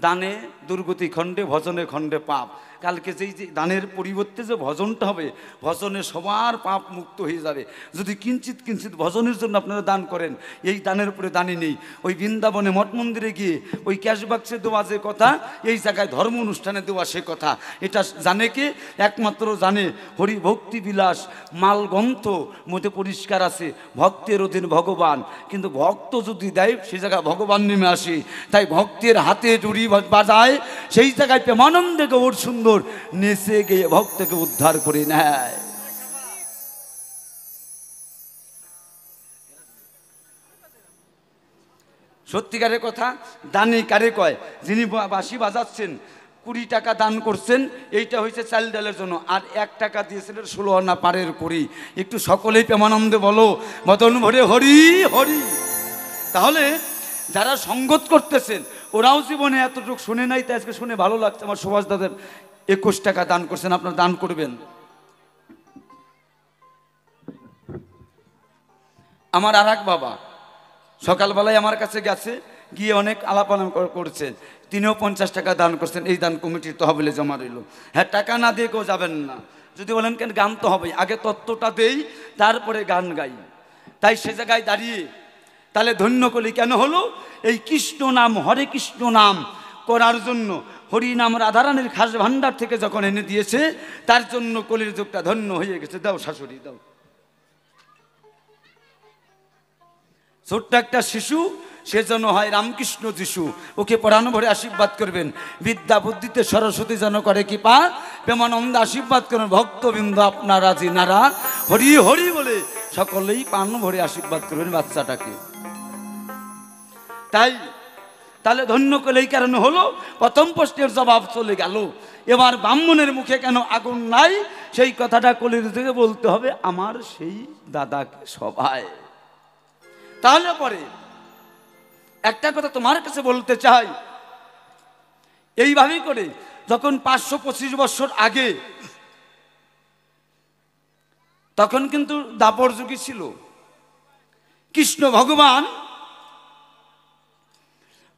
দানে দুর্গতি খণ্ডে, ভজনে খণ্ডে পাপ। কালকে যেই যে দানের পরিবর্তে যে ভজনটা হবে, ভজনে সবার পাপ মুক্ত হয়ে যাবে। যদি কিঞ্চিত কিঞ্চিত ভজনের জন্য আপনারা দান করেন, এই দানের উপরে দানই নেই। ওই বৃন্দাবনে মঠ মন্দিরে গিয়ে ওই ক্যাশ বাক্সে দেওয়া যে কথা, এই জায়গায় ধর্ম অনুষ্ঠানে দেওয়া সে কথা, এটা জানে কে? একমাত্র জানে হরি ভক্তি বিলাস মালগ্রন্থ মধ্যে পরিষ্কার আছে, ভক্তের অধীন ভগবান। কিন্তু ভক্ত যদি দেয়, সে জায়গায় ভগবান নেমে আসে। তাই ভক্তের হাতে জুড়ি বাজায়, সেই জায়গায় প্রেমানন্দে গৌর সুন্দর নেচে গিয়ে ভক্তকে উদ্ধার করে নেয়। সত্যিকারের কথা, দানি কারে কয়? যিনি বাঁশি বাজাচ্ছেন 20 টাকা দান করছেন, এইটা হয়েছে চাল ডালের জন্য, আর 1 টাকা দিয়েছিলেন 16 আনা পারের করি। একটু সকলেই প্রেমানন্দে বলো, বদন ভরে হরি হরি। তাহলে যারা সঙ্গত করতেছেন ওরাও জীবনে এতটুকু শুনে নাই, তাই আজকে শুনে ভালো লাগছে। আমার সুভাষ দাদের 21 টাকা দান করছেন, আপনারা দান করবেন। আমার আর এক বাবা সকালবেলায় আমার কাছে গেছে, গিয়ে অনেক আলাপানা করছেন, তিনিও 50 টাকা দান করছেন। এই দান কমিটির তহবিলে জমা রইল। হ্যাঁ, টাকা না দিয়ে কেউ যাবেন না। যদি বলেন কেন, গান তো হবেই, আগে তত্ত্বটা দেই তারপরে গান গাই। তাই সে জায়গায় দাঁড়িয়ে তাহলে ধন্য কলি কেন হলো? এই কৃষ্ণ নাম, হরে কৃষ্ণ নাম করার জন্য হরি নাম রাধারানীর খাস ভান্ডার থেকে যখন এনে দিয়েছে, তার জন্য কলির যুগটা ধন্য হয়ে গেছে। দাও শাশুড়ি দাও। ছোট্ট একটা শিশু, সেজন্য হয় রামকৃষ্ণ যিশু। ওকে পড়ানো ভরে আশীর্বাদ করবেন। বিদ্যা বুদ্ধিতে সরস্বতী যেন করে কৃপা, প্রেমানন্দ আশীর্বাদ করবেন। ভক্তবৃন্দ আপনারা যিনারা হরি হরি বলে সকলেই পান ভরে আশীর্বাদ করবেন বাচ্চাটাকে। তাহলে ধন্য করলে এই কারণে হলো, প্রথম প্রশ্নের জবাব চলে গেল। এবার ব্রাহ্মণের মুখে কেন আগুন নাই, সেই কথাটা কলির থেকে বলতে হবে আমার সেই দাদাকে সবাই। তাহলে পরে একটা কথা তোমার কাছে বলতে চাই, এইভাবেই করে যখন 525 বছর আগে, তখন কিন্তু দাপর যুগই ছিল। কৃষ্ণ ভগবান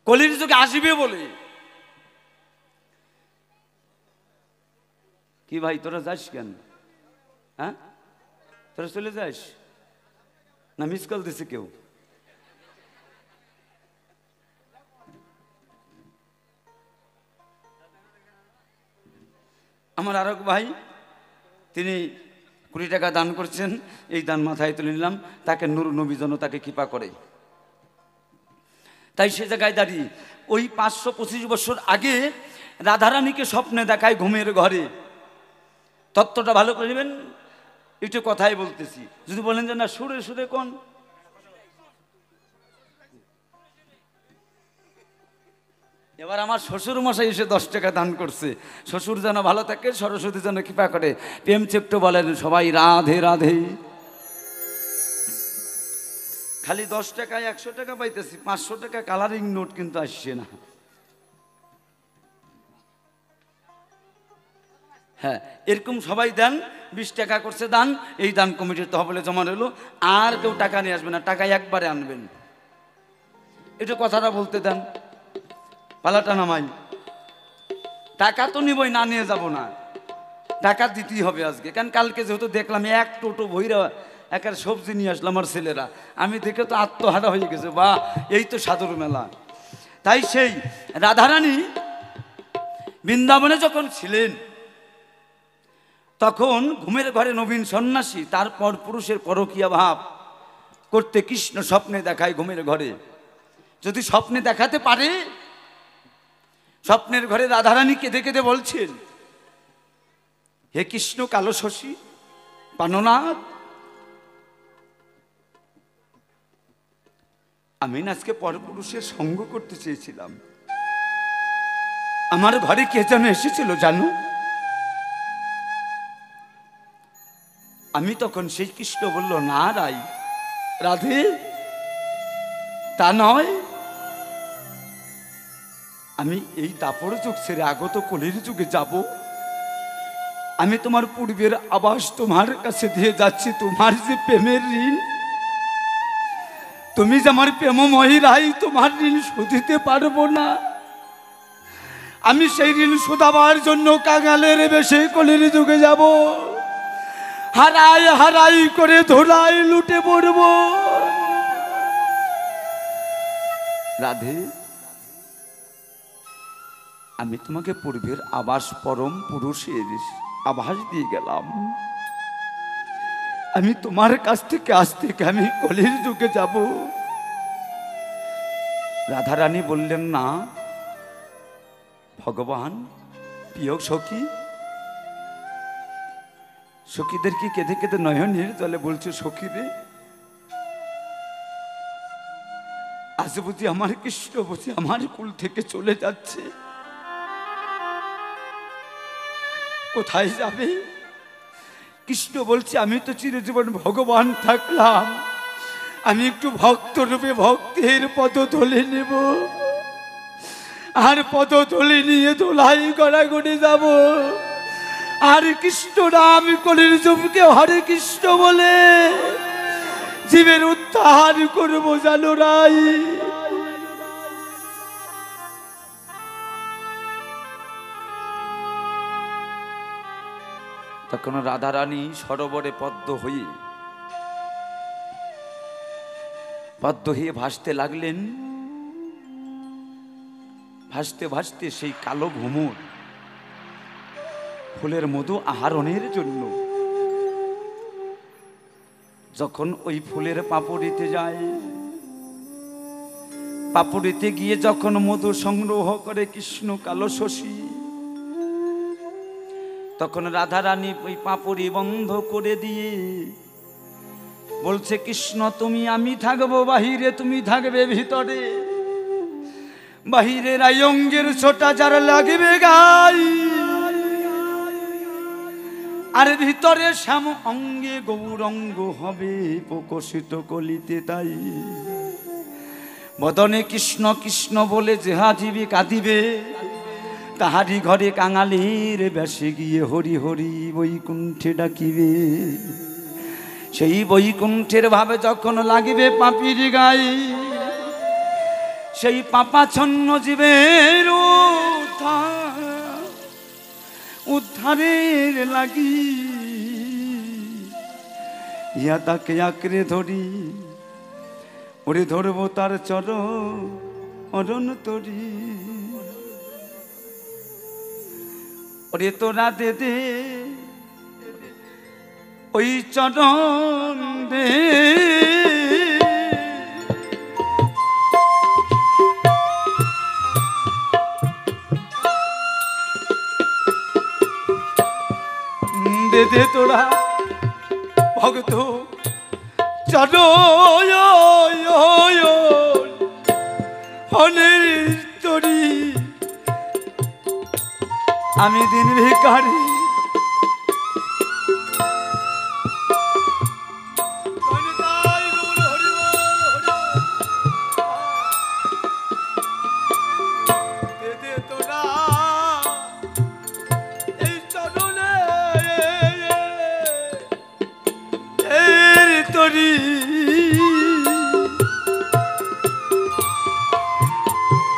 কলির যুগে আসবে বলে, কি ভাই তোরা যাস কেন? হ্যাঁ, তোরা চলে যাস না? মিস কল দিছে কেউ? আমার আরেক ভাই, তিনি 20 টাকা দান করছেন। এই দান মাথায় তুলে নিলাম, তাকে নূর নবী যেন তাকে কৃপা করে। তাই সে জায়গায় দাঁড়িয়ে ওই 525 বছর আগে রাধারানীকে স্বপ্নে দেখায় ঘুমের ঘরে। তত্ত্বটা ভালো করে নেবেন, একটু কথাই বলতেছি। যদি বলেন যে না সুরে সুরে কোন, এবার আমার শ্বশুর মশাই এসে 10 টাকা দান করছে। শ্বশুর যেন ভালো থাকে, সরস্বতী যেন কৃপা করে। প্রেম চেপ্ট বলেন সবাই রাধে রাধে। খালি 10 টাকায় 100 টাকা পাইতেছি, 500 টাকা কালারিং নোট কিন্তু আসছে না। হ্যাঁ, এরকম সবাই দেন। 20 টাকা করছে দান, এই দান কমিটির তহবিলে জমা রইল। আর কেউ টাকা নিয়ে আসবে না, টাকা একবারে আনবেন। একটু কথাটা বলতে দেন, পালাটা নামাই। টাকা তো নিবই, না নিয়ে যাব না, টাকা দিতেই হবে আজকে। কারণ কালকে যেহেতু দেখলাম 1 টোটো ভৈরা একের সবজি নিয়ে আসলাম আমার ছেলেরা, আমি দেখে তো আত্মহারা হয়ে গেছে। বাহ, এই তো সাধুর মেলা। তাই সেই রাধারানী বৃন্দাবনে যখন ছিলেন, তখন ঘুমের ঘরে নবীন সন্ন্যাসী, তারপর পুরুষের পরকীয়া ভাব করতে কৃষ্ণ স্বপ্নে দেখায় ঘুমের ঘরে। যদি স্বপ্নে দেখাতে পারে, স্বপ্নের ঘরে রাধারানী কেঁদে কেঁদে বলছেন, হে কৃষ্ণ কালো শশী পাননাথ, আমি আজকে পরপুরুষের সঙ্গ করতে চেয়েছিলাম, আমার ঘরে কে যেন এসেছিল জানো? আমি তখন সেই কৃষ্ণ বলল, না রাই রাধে, তা নয়, আমি এই দাপর যুগ ছেড়ে আগত কলির যুগে যাব। আমি তোমার পূর্বের আবাস তোমার কাছে দিয়ে যাচ্ছি। তোমার যে প্রেমের ঋণ, তুমি যে আমার প্রেমময়ী রাই, তোমার ঋণ শুধিতে পারবো না। আমি সেই ঋণ শোধাবার জন্য কাঙালের বেশে কলির যুগে যাব। হারাই হারাই করে ধুলাই লুটে পড়ব। রাধে, আমি তোমাকে পূর্বের আবাস পরম পুরুষের আভাস দিয়ে গেলাম। আমি তোমার কাছ থেকে আজ থেকে আমি কলির যুগে যাব। রাধারানী বললেন, না ভগবান, প্রিয় সখী, সখীদেরকে কেঁদে কেঁদে নয়নের জলে বলছে, সখী রে, আজ বুঝি আমার কৃষ্ণ বুঝি আমার কুল থেকে চলে যাচ্ছে, কোথায় যাবে? কৃষ্ণ বলছে আমি তো চিরজীবন ভগবান থাকলাম, আমি একটু ভক্ত রূপে ভক্তের পদতলে নেব, আর পদতলে নিয়ে দোলাই গড়াগড়ি যাব, আর কৃষ্ণ নাম কলির জমকে হরে কৃষ্ণ বলে জীবের উদ্ধার করবো জানো রাই। তখন রাধারানী সরোবরে পদ্ম হয়ে ভাসতে লাগলেন। ভাসতে ভাসতে সেই কালো ভ্রমর ফুলের মধু আহরণের জন্য যখন ওই ফুলের পাপড়িতে যায়, পাপড়িতে গিয়ে যখন মধু সংগ্রহ করে কৃষ্ণ কালো শশী, তখন রাধারানী ওই পাপড়ি বন্ধ করে দিয়ে বলছে কৃষ্ণ তুমি আমি থাকবো বাহিরে, তুমি থাকবে ভিতরে, বাহিরের আয়ঙ্গের ছোটা যার লাগবে গাই, আর ভিতরে শ্যাম অঙ্গে গৌরঙ্গ হবে প্রকশিত কলিতে তাই। বদনে কৃষ্ণ কৃষ্ণ বলে যেহা জীবে কাঁদিবে, তাহারি ঘরে কাঙালির বেশে গিয়ে হরি হরি বৈকুণ্ঠে ডাকিবে। সেই বৈকুণ্ঠের ভাবে যখন লাগিবে পাপির গাই, সেই পাপাচ্ছন্ন জীবের উদ্ধারের লাগি ইয়া তাকে আঁকড়ে ধরি, ওরে ধরবো তার চরণ তরি। ওরে তোরা দে দে ওই চরণ দে, দে দে তোরা ভক্ত চরণের তরি। আমি দিন ভিখারি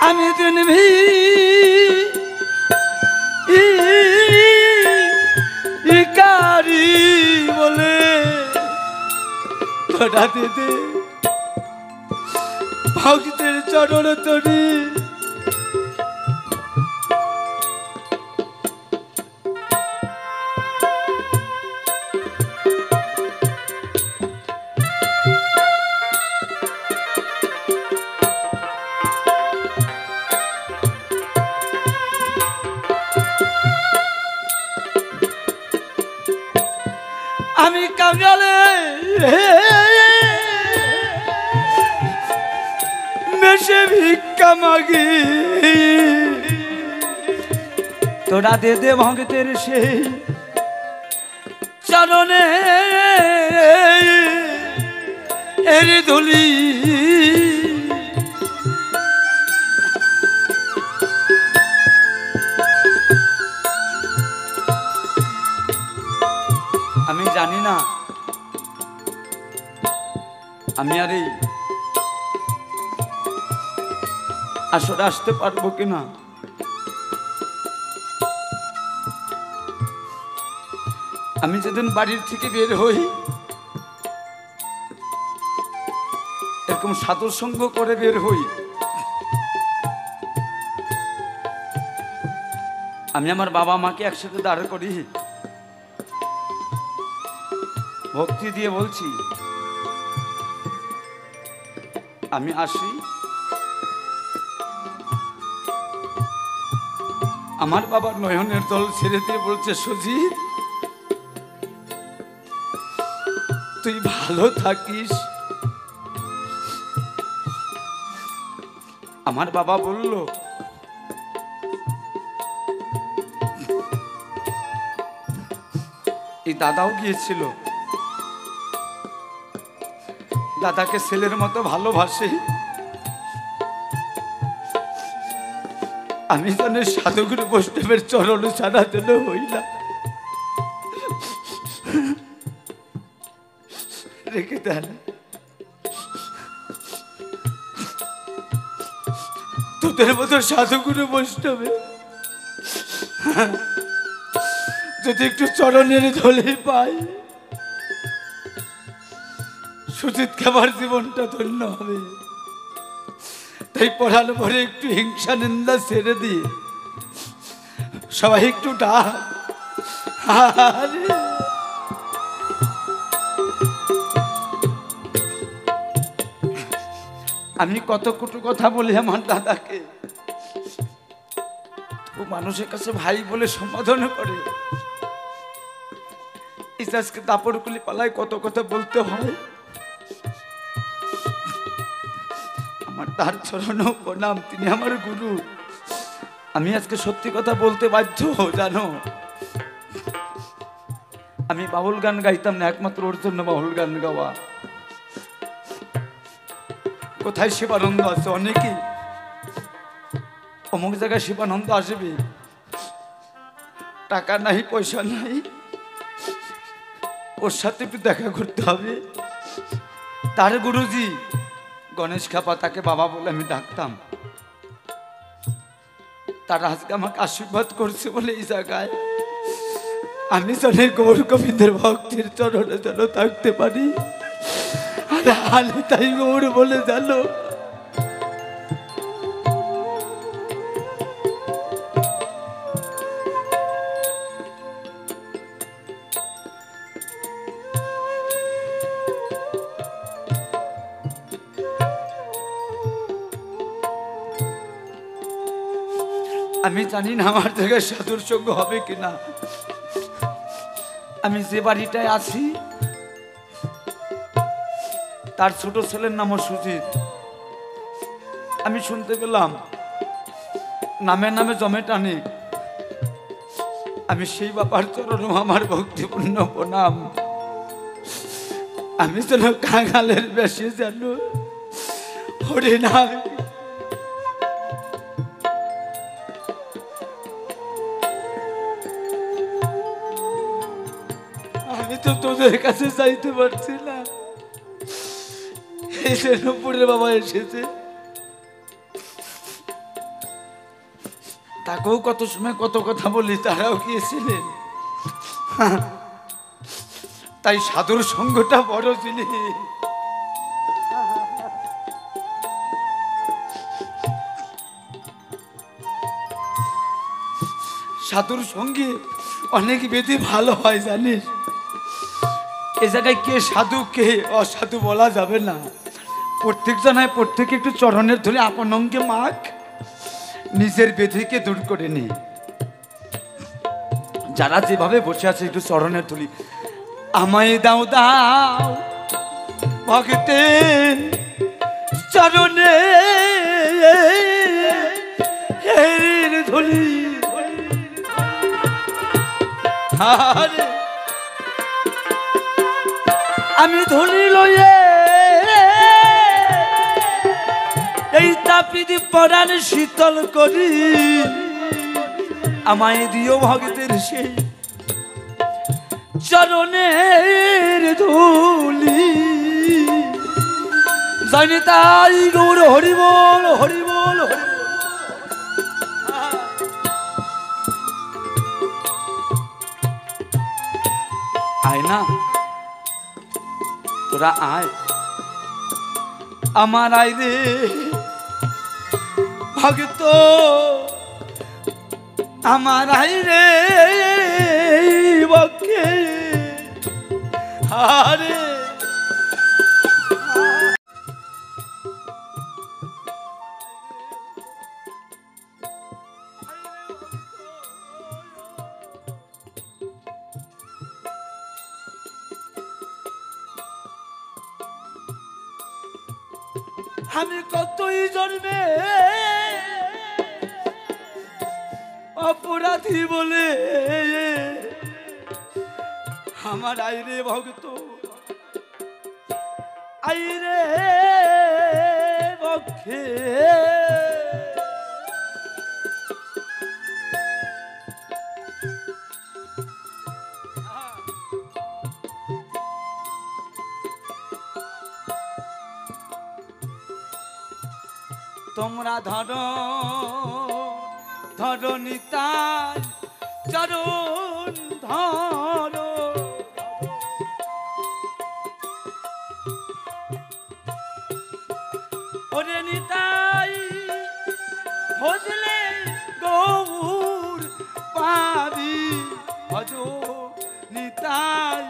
আমি দিন ভিখারি বলে তোরা দিতে ভক্তের চরণ তরি। আমি কাঙালে মেশে ভিক্ষা মাগি, তোরা দে দে ভক্তের সেই চরণে এর ধুলি। আমি জানি না আমি আর এই আসরে আসতে পারবো কিনা। আমি যেদিন বাড়ির থেকে বের হই এরকম সাধুর সঙ্গ করে বের হই, আমি আমার বাবা মাকে একসাথে দাঁড় করি, ভক্তি দিয়ে বলছি আমি আসি। আমার বাবার নয়নের দল ছেড়ে দিয়ে বলছে সুজিত তুই ভালো থাকিস, আমার বাবা বলল, এই দাদাও গিয়েছিল, দাদাকে ছেলের মতো ভালোবাসে, আমি যেন সাধুগুরু বৈষ্ণবের চরণ ছাড়া যেন হই না। রেখে দেন, তোদের মতো সাধুগুরু বৈষ্ণবে যদি একটু চরণের ধলে পাই, সুজিত খাবার জীবনটা ধন্য হবে। তাই পড়ার পরে একটু হিংসা নিন্দা ছেড়ে দিয়ে সবাই একটু ডাক। আমি কত কটু কথা বলি আমার দাদাকে, ও মানুষের কাছে ভাই বলে সম্বোধন করে। আজকে দাপড়কুলি পালায় কত কথা বলতে হয়। আমার তার চরণ প্রণাম, তিনি আমার গুরু। আমি আজকে সত্যি কথা বলতে বাধ্য, জানো আমি বাউল গান গাইতাম না, একমাত্র ওর জন্য বাউল গান গাওয়া। কোথায় শিবানন্দ আছে, অনেকেই অমুক জায়গায় শিবানন্দ আসবে, টাকা নাই পয়সা নাই, ওর সাথে একটু দেখা করতে হবে। তার গুরুজি গণেশ খাপা, তাকে বাবা বলে আমি ডাকতাম, তারা আজকে আমাকে আশীর্বাদ করছে বলে এই জায়গায় আমি যেন গৌর গোবিন্দের ভক্তের চরণে যেন থাকতে পারি। আর হালে তাই গৌর বলে জানো। আমি জানি না আমার জায়গায় সাধুর সঙ্গ হবে কিনা। আমি যে বাড়িটায় আছি তার ছোট ছেলের নামও সুজিত। আমি শুনতে পেলাম নামে নামে জমে টানে। আমি সেই বাবার চরণ আমার ভক্তিপূর্ণ প্রণাম। আমি যেন কাঙালের বেশি যেন হরে না, আমি তো তোদের কাছে চাইতে পারছি না। এই যে নূপুরের বাবা এসেছে, তাকেও কত সময় কত কথা বলি, তারাও গিয়েছিলেন। তাই সাধুর সঙ্গটা বড় জিনিস। সাধুর সঙ্গে অনেক বেশি ভালো হয় জানিস। এ জায়গায় কে সাধু কে অসাধু বলা যাবে না। প্রত্যেক জনায় প্রত্যেকে একটু চরণের ধরে আপন অঙ্গে মাখ, নিজের বেধিকে দূর করে নে। যারা যেভাবে বসে আছে একটু চরণের ধুলি। আমায় দাও দাও ভক্তের চরণে ধুলি, আমি ধুলি লয়ে এই তাপিদি পরাণ শীতল করি। আমায় দিও ভগতের সেই চরণের ধুলি। জানি তাই গৌর হরি বল হরি বল। আয় না তোরা আয়, আমার আয় রে ভগত, আমার আয় রে বকে হারে। আমি কতই জন্মে অপরাধী বলে আমার আইরে ভক্ত আইরে বক্ষে তোমরা ধরো ধরো নিতাই চরণ ধরো ওরে নিতাই ভজলে গৌর পাবি ভজ নিতাই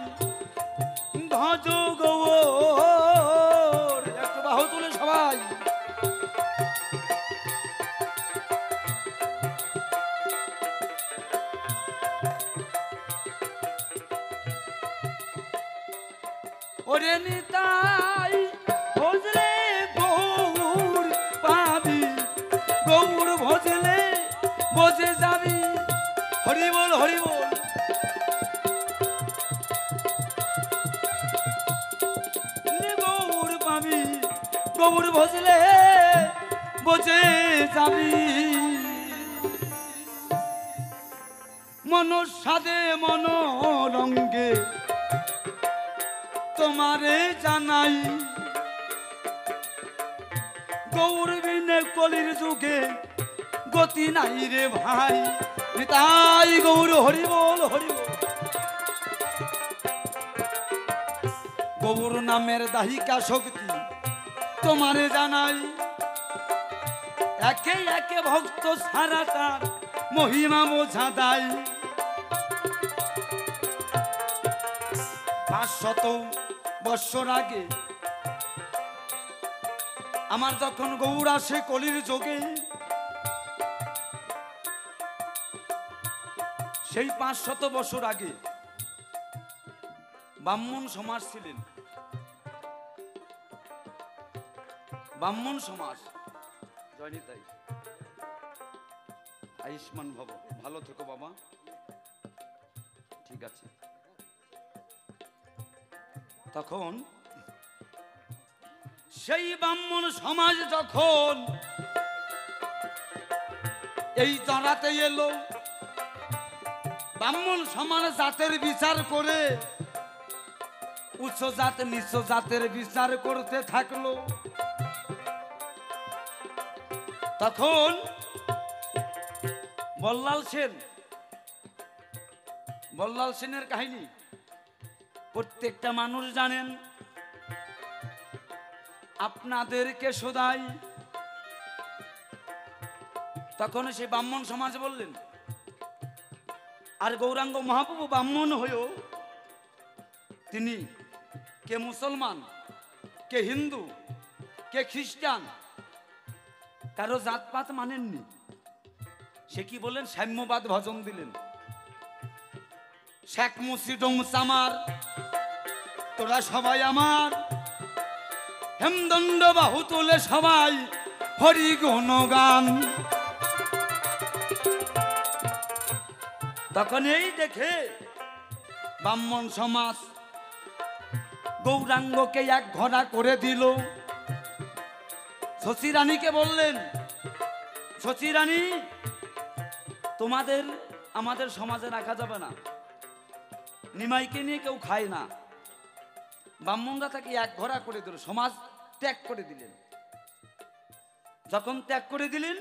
ভজ গৌর একটু বাহু তুলে সবাই ওরে নিতাই ভজলে গৌর পাবি গৌর ভজলে বজে যাবি হরি বল হরি বল গৌর পাবি গৌর ভজলে বজে যাবি মনসাদে মনোরঙ্গে তোমারে জানাই গৌর বিনে কলির যুগে গতি নাই রে ভাই নিতাই গৌর হরি বল হরি বল গৌর নামের দাহিকা শক্তি তোমারে জানাই একে একে ভক্ত সারা তার মহিমা বোঝা দাই 500 বৎসর আগে আমার যখন গৌর আসে কলির যোগে সেই 500 বছর আগে ব্রাহ্মণ সমাজ ছিলেন ব্রাহ্মণ সমাজ জয়নিতাই আয়ুষ্মান ভব ভালো থেকো বাবা ঠিক আছে তখন সেই ব্রাহ্মণ সমাজ যখন এই জড়াতে এলো ব্রাহ্মণ সমাজ জাতের বিচার করে উচ্চ জাত নিচ্চ জাতের বিচার করতে থাকলো তখন বল্লাল সেনের কাহিনী প্রত্যেকটা মানুষ জানেন আপনাদেরকে শোধাই তখন সেই ব্রাহ্মণ সমাজ বললেন আর গৌরাঙ্গ মহাপ্রভু ব্রাহ্মণ হয়েও তিনি কে মুসলমান কে হিন্দু কে খ্রিস্টান কারো জাতপাত মানেননি সে কি বললেন সাম্যবাদ ভজন দিলেন শেখ মুসিডং সামার তোরা সবাই আমার হেমদণ্ড বাহু তোলে সবাই হরি গুণগান তখন এই দেখে ব্রাহ্মণ সমাজ গৌরাঙ্গকে এক ঘোড়া করে দিল শশী রানীকে বললেন শশী রানী তোমাদের আমাদের সমাজে রাখা যাবে না নিমাইকে নিয়ে কেউ খায় না ব্রাহ্মণরা তাকে এক ঘোড়া করে দিল সমাজ ত্যাগ করে দিলেন যখন ত্যাগ করে দিলেন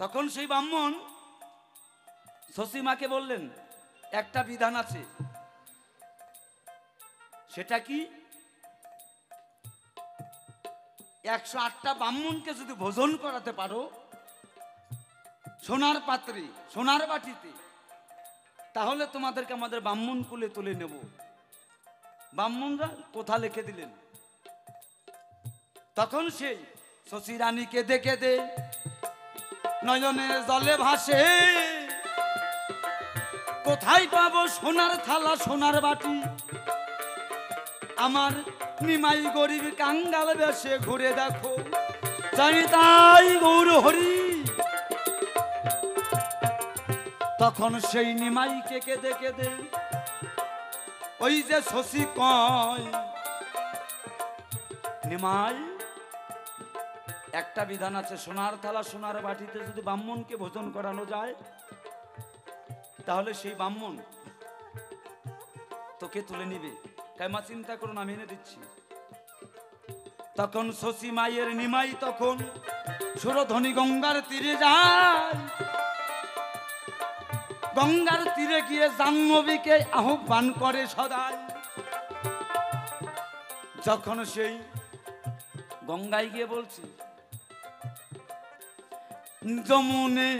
তখন সেই ব্রাহ্মণ শশীমাকে বললেন একটা বিধান আছে সেটা কি 108টা ব্রাহ্মণকে যদি ভোজন করাতে পারো সোনার পাত্রে সোনার বাটিতে তাহলে তোমাদেরকে আমাদের ব্রাহ্মণ কুলে তুলে নেব ব্রাহ্মণরা কথা লিখে দিলেন তখন সেই শশী রানীকে দেখে দে নয়নে জলে ভাসে কোথায় পাবো সোনার থালা সোনার বাটি আমার নিমাই গরিব কাঙ্গাল বেশে ঘুরে দেখো জানি তাই গৌর হরি। তখন সেই নিমাইকে কেঁদে কেঁদে ওই যে শশী কয়, নিমাই একটা বিধান আছে, সোনার থালা সোনার বাটিতে যদি ব্রাহ্মণকে ভোজন করানো যায় তাহলে সেই ব্রাহ্মণ তোকে তুলে নিবে। কাইমা চিন্তা করুন, আমি এনে দিচ্ছি। তখন শশী মায়ের নিমাই তখন সুরধ্বনি গঙ্গার তীরে যায়। গঙ্গার তীরে গিয়ে জাহ্নবীকে আহ্বান করে সদাই। যখন সেই গঙ্গায় গিয়ে বলছে, যমুনে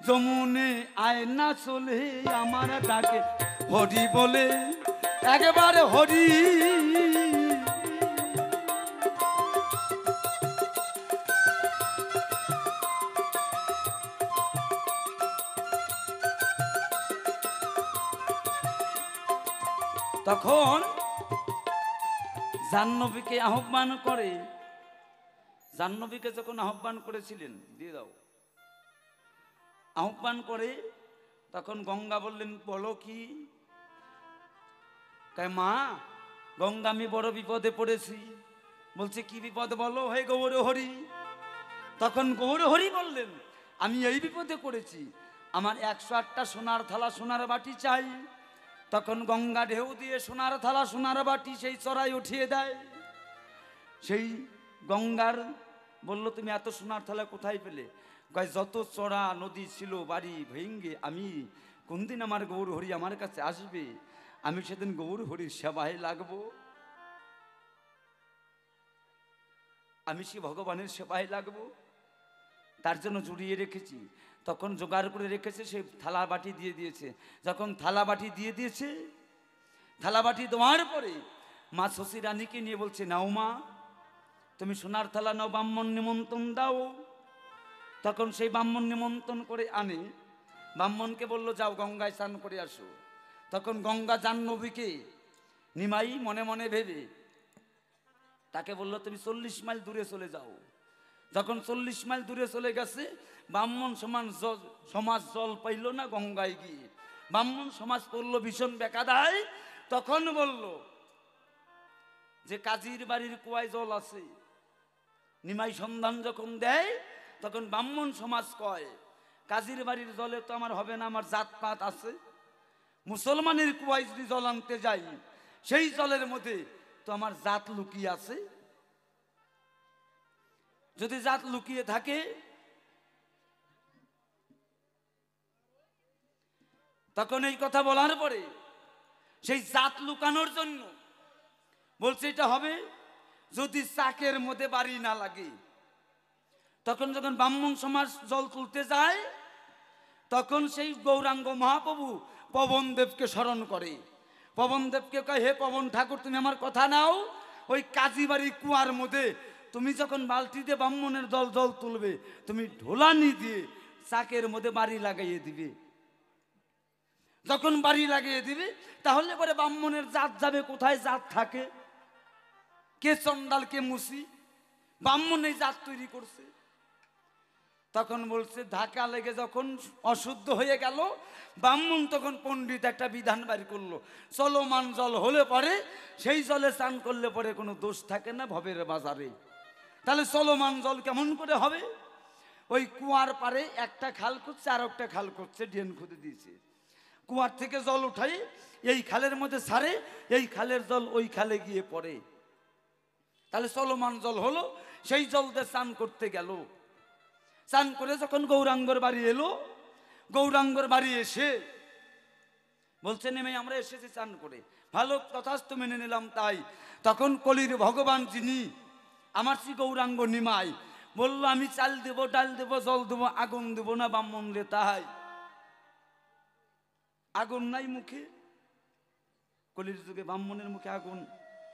যমুনে আয় না চলে আমার ডাকে হরি বলে একেবারে হরি। তখন জাহ্নবীকে আহ্বান করে, জাহ্নবীকে যখন আহ্বান করেছিলেন, দিয়ে দাও, আহ্বান করে তখন গঙ্গা বললেন, বলো কি? মা, গঙ্গা আমি বড় বিপদে পড়েছি। বলছে, কি বিপদ বলো হে গৌর হরি? তখন গৌর হরি বললেন, আমি এই বিপদে পড়েছি, আমার 108টা সোনার থালা সোনার বাটি চাই। তখন গঙ্গা ঢেউ দিয়ে সোনার থালা সোনার বাটি সেই চড়াই উঠিয়ে দেয়। সেই গঙ্গার বলল, তুমি এত সোনার থালা কোথায় পেলে? কয়, যত চড়া নদী ছিল বাড়ি ভেঙ্গে আমি কোন দিন আমার গৌর হরি আমার কাছে আসবে, আমি সেদিন গৌর হরির সেবায় লাগবো, আমি সে ভগবানের সেবায় লাগবো, তার জন্য জুড়িয়ে রেখেছি। তখন জোগাড় করে রেখেছে, সে থালা বাটি দিয়ে দিয়েছে। যখন থালা বাটি দিয়ে দিয়েছে, থালা বাটি দেওয়ার পরে মা শশী রানীকে নিয়ে বলছে, নাও মা, তুমি সোনার থালা নাও, ব্রাহ্মণ নিমন্ত্রণ দাও। তখন সেই ব্রাহ্মণ নিমন্ত্রণ করে আনে। ব্রাহ্মণকে বলল, যাও গঙ্গায় স্নান করে আসো। তখন গঙ্গা জাহ্নবীকে নিমাই মনে মনে ভেবে তাকে বলল, তুমি 40 মাইল দূরে চলে যাও। যখন 40 মাইল দূরে চলে গেছে, ব্রাহ্মণ সমাজ জল পাইল না গঙ্গায় গিয়ে, ব্রাহ্মণ সমাজ করলো ভীষণ বেকাদায়। তখন বলল যে কাজীর বাড়ির কুয়ায় জল আছে। নিমাই সন্ধান যখন দেয়, তখন ব্রাহ্মণ সমাজ কয়, কাজীর বাড়ির জলে তো আমার হবে না, আমার জাতপাত আছে। মুসলমানের কুয়ায় যদি জল আনতে যাই, সেই জলের মধ্যে তো আমার জাত লুকিয়ে আছে। যদি জাত লুকিয়ে থাকে, তখন এই কথা বলার পরে সেই জাত লুকানোর জন্য বলছে, এটা হবে যদি চাকের মধ্যে বাড়ি না লাগে। তখন যখন ব্রাহ্মণ সমাজ জল তুলতে যায়, তখন সেই গৌরাঙ্গ মহাপ্রভু পবনদেবকে স্মরণ করে। পবনদেবকে কয়, হে পবন ঠাকুর, তুমি আমার কথা নাও, ওই কাজীবাড়ির কুয়ার মধ্যে তুমি যখন বালতিতে ব্রাহ্মণের জল তুলবে, তুমি ঢোলানি দিয়ে চাকের মধ্যে বাড়ি লাগাইয়ে দিবে। যখন বাড়ি লাগিয়ে দিবে, তাহলে পরে ব্রাহ্মণের জাত যাবে কোথায়? জাত থাকে কে চন্ডাল কে মুসি, ব্রাহ্মণ এই জাত তৈরি করছে। তখন বলছে, ধাক্কা লেগে যখন অশুদ্ধ হয়ে গেল, ব্রাহ্মণ তখন পণ্ডিত একটা বিধান বাড়ি করলো, চলমান জল হলে পরে সেই জলে স্নান করলে পরে কোনো দোষ থাকে না ভবের বাজারে। তাহলে চলমান জল কেমন করে হবে? ওই কুয়ার পারে একটা খাল করছে, আর একটা খাল করছে, ড্রেন খুঁজে দিয়েছে। কুয়ার থেকে জল উঠাই এই খালের মধ্যে ছাড়ে, এই খালের জল ওই খালে গিয়ে পড়ে। তাহলে চলমান জল হলো, সেই জল দিয়ে স্নান করতে গেল। স্নান করে যখন গৌরাঙ্গর বাড়ি এলো, গৌরাঙ্গর বাড়ি এসে বলছে, নেমে আমরা এসেছি স্নান করে, ভালো তথাস্ত মেনে নিলাম। তাই তখন কলির ভগবান যিনি আমার শ্রী গৌরাঙ্গ নিমাই বলল, আমি চাল দেব, ডাল দেব, জল দেবো, আগুন দেব না ব্রাহ্মণ রে। তাই আগুন নাই মুখে, কলির যুগে ব্রাহ্মণের মুখে আগুন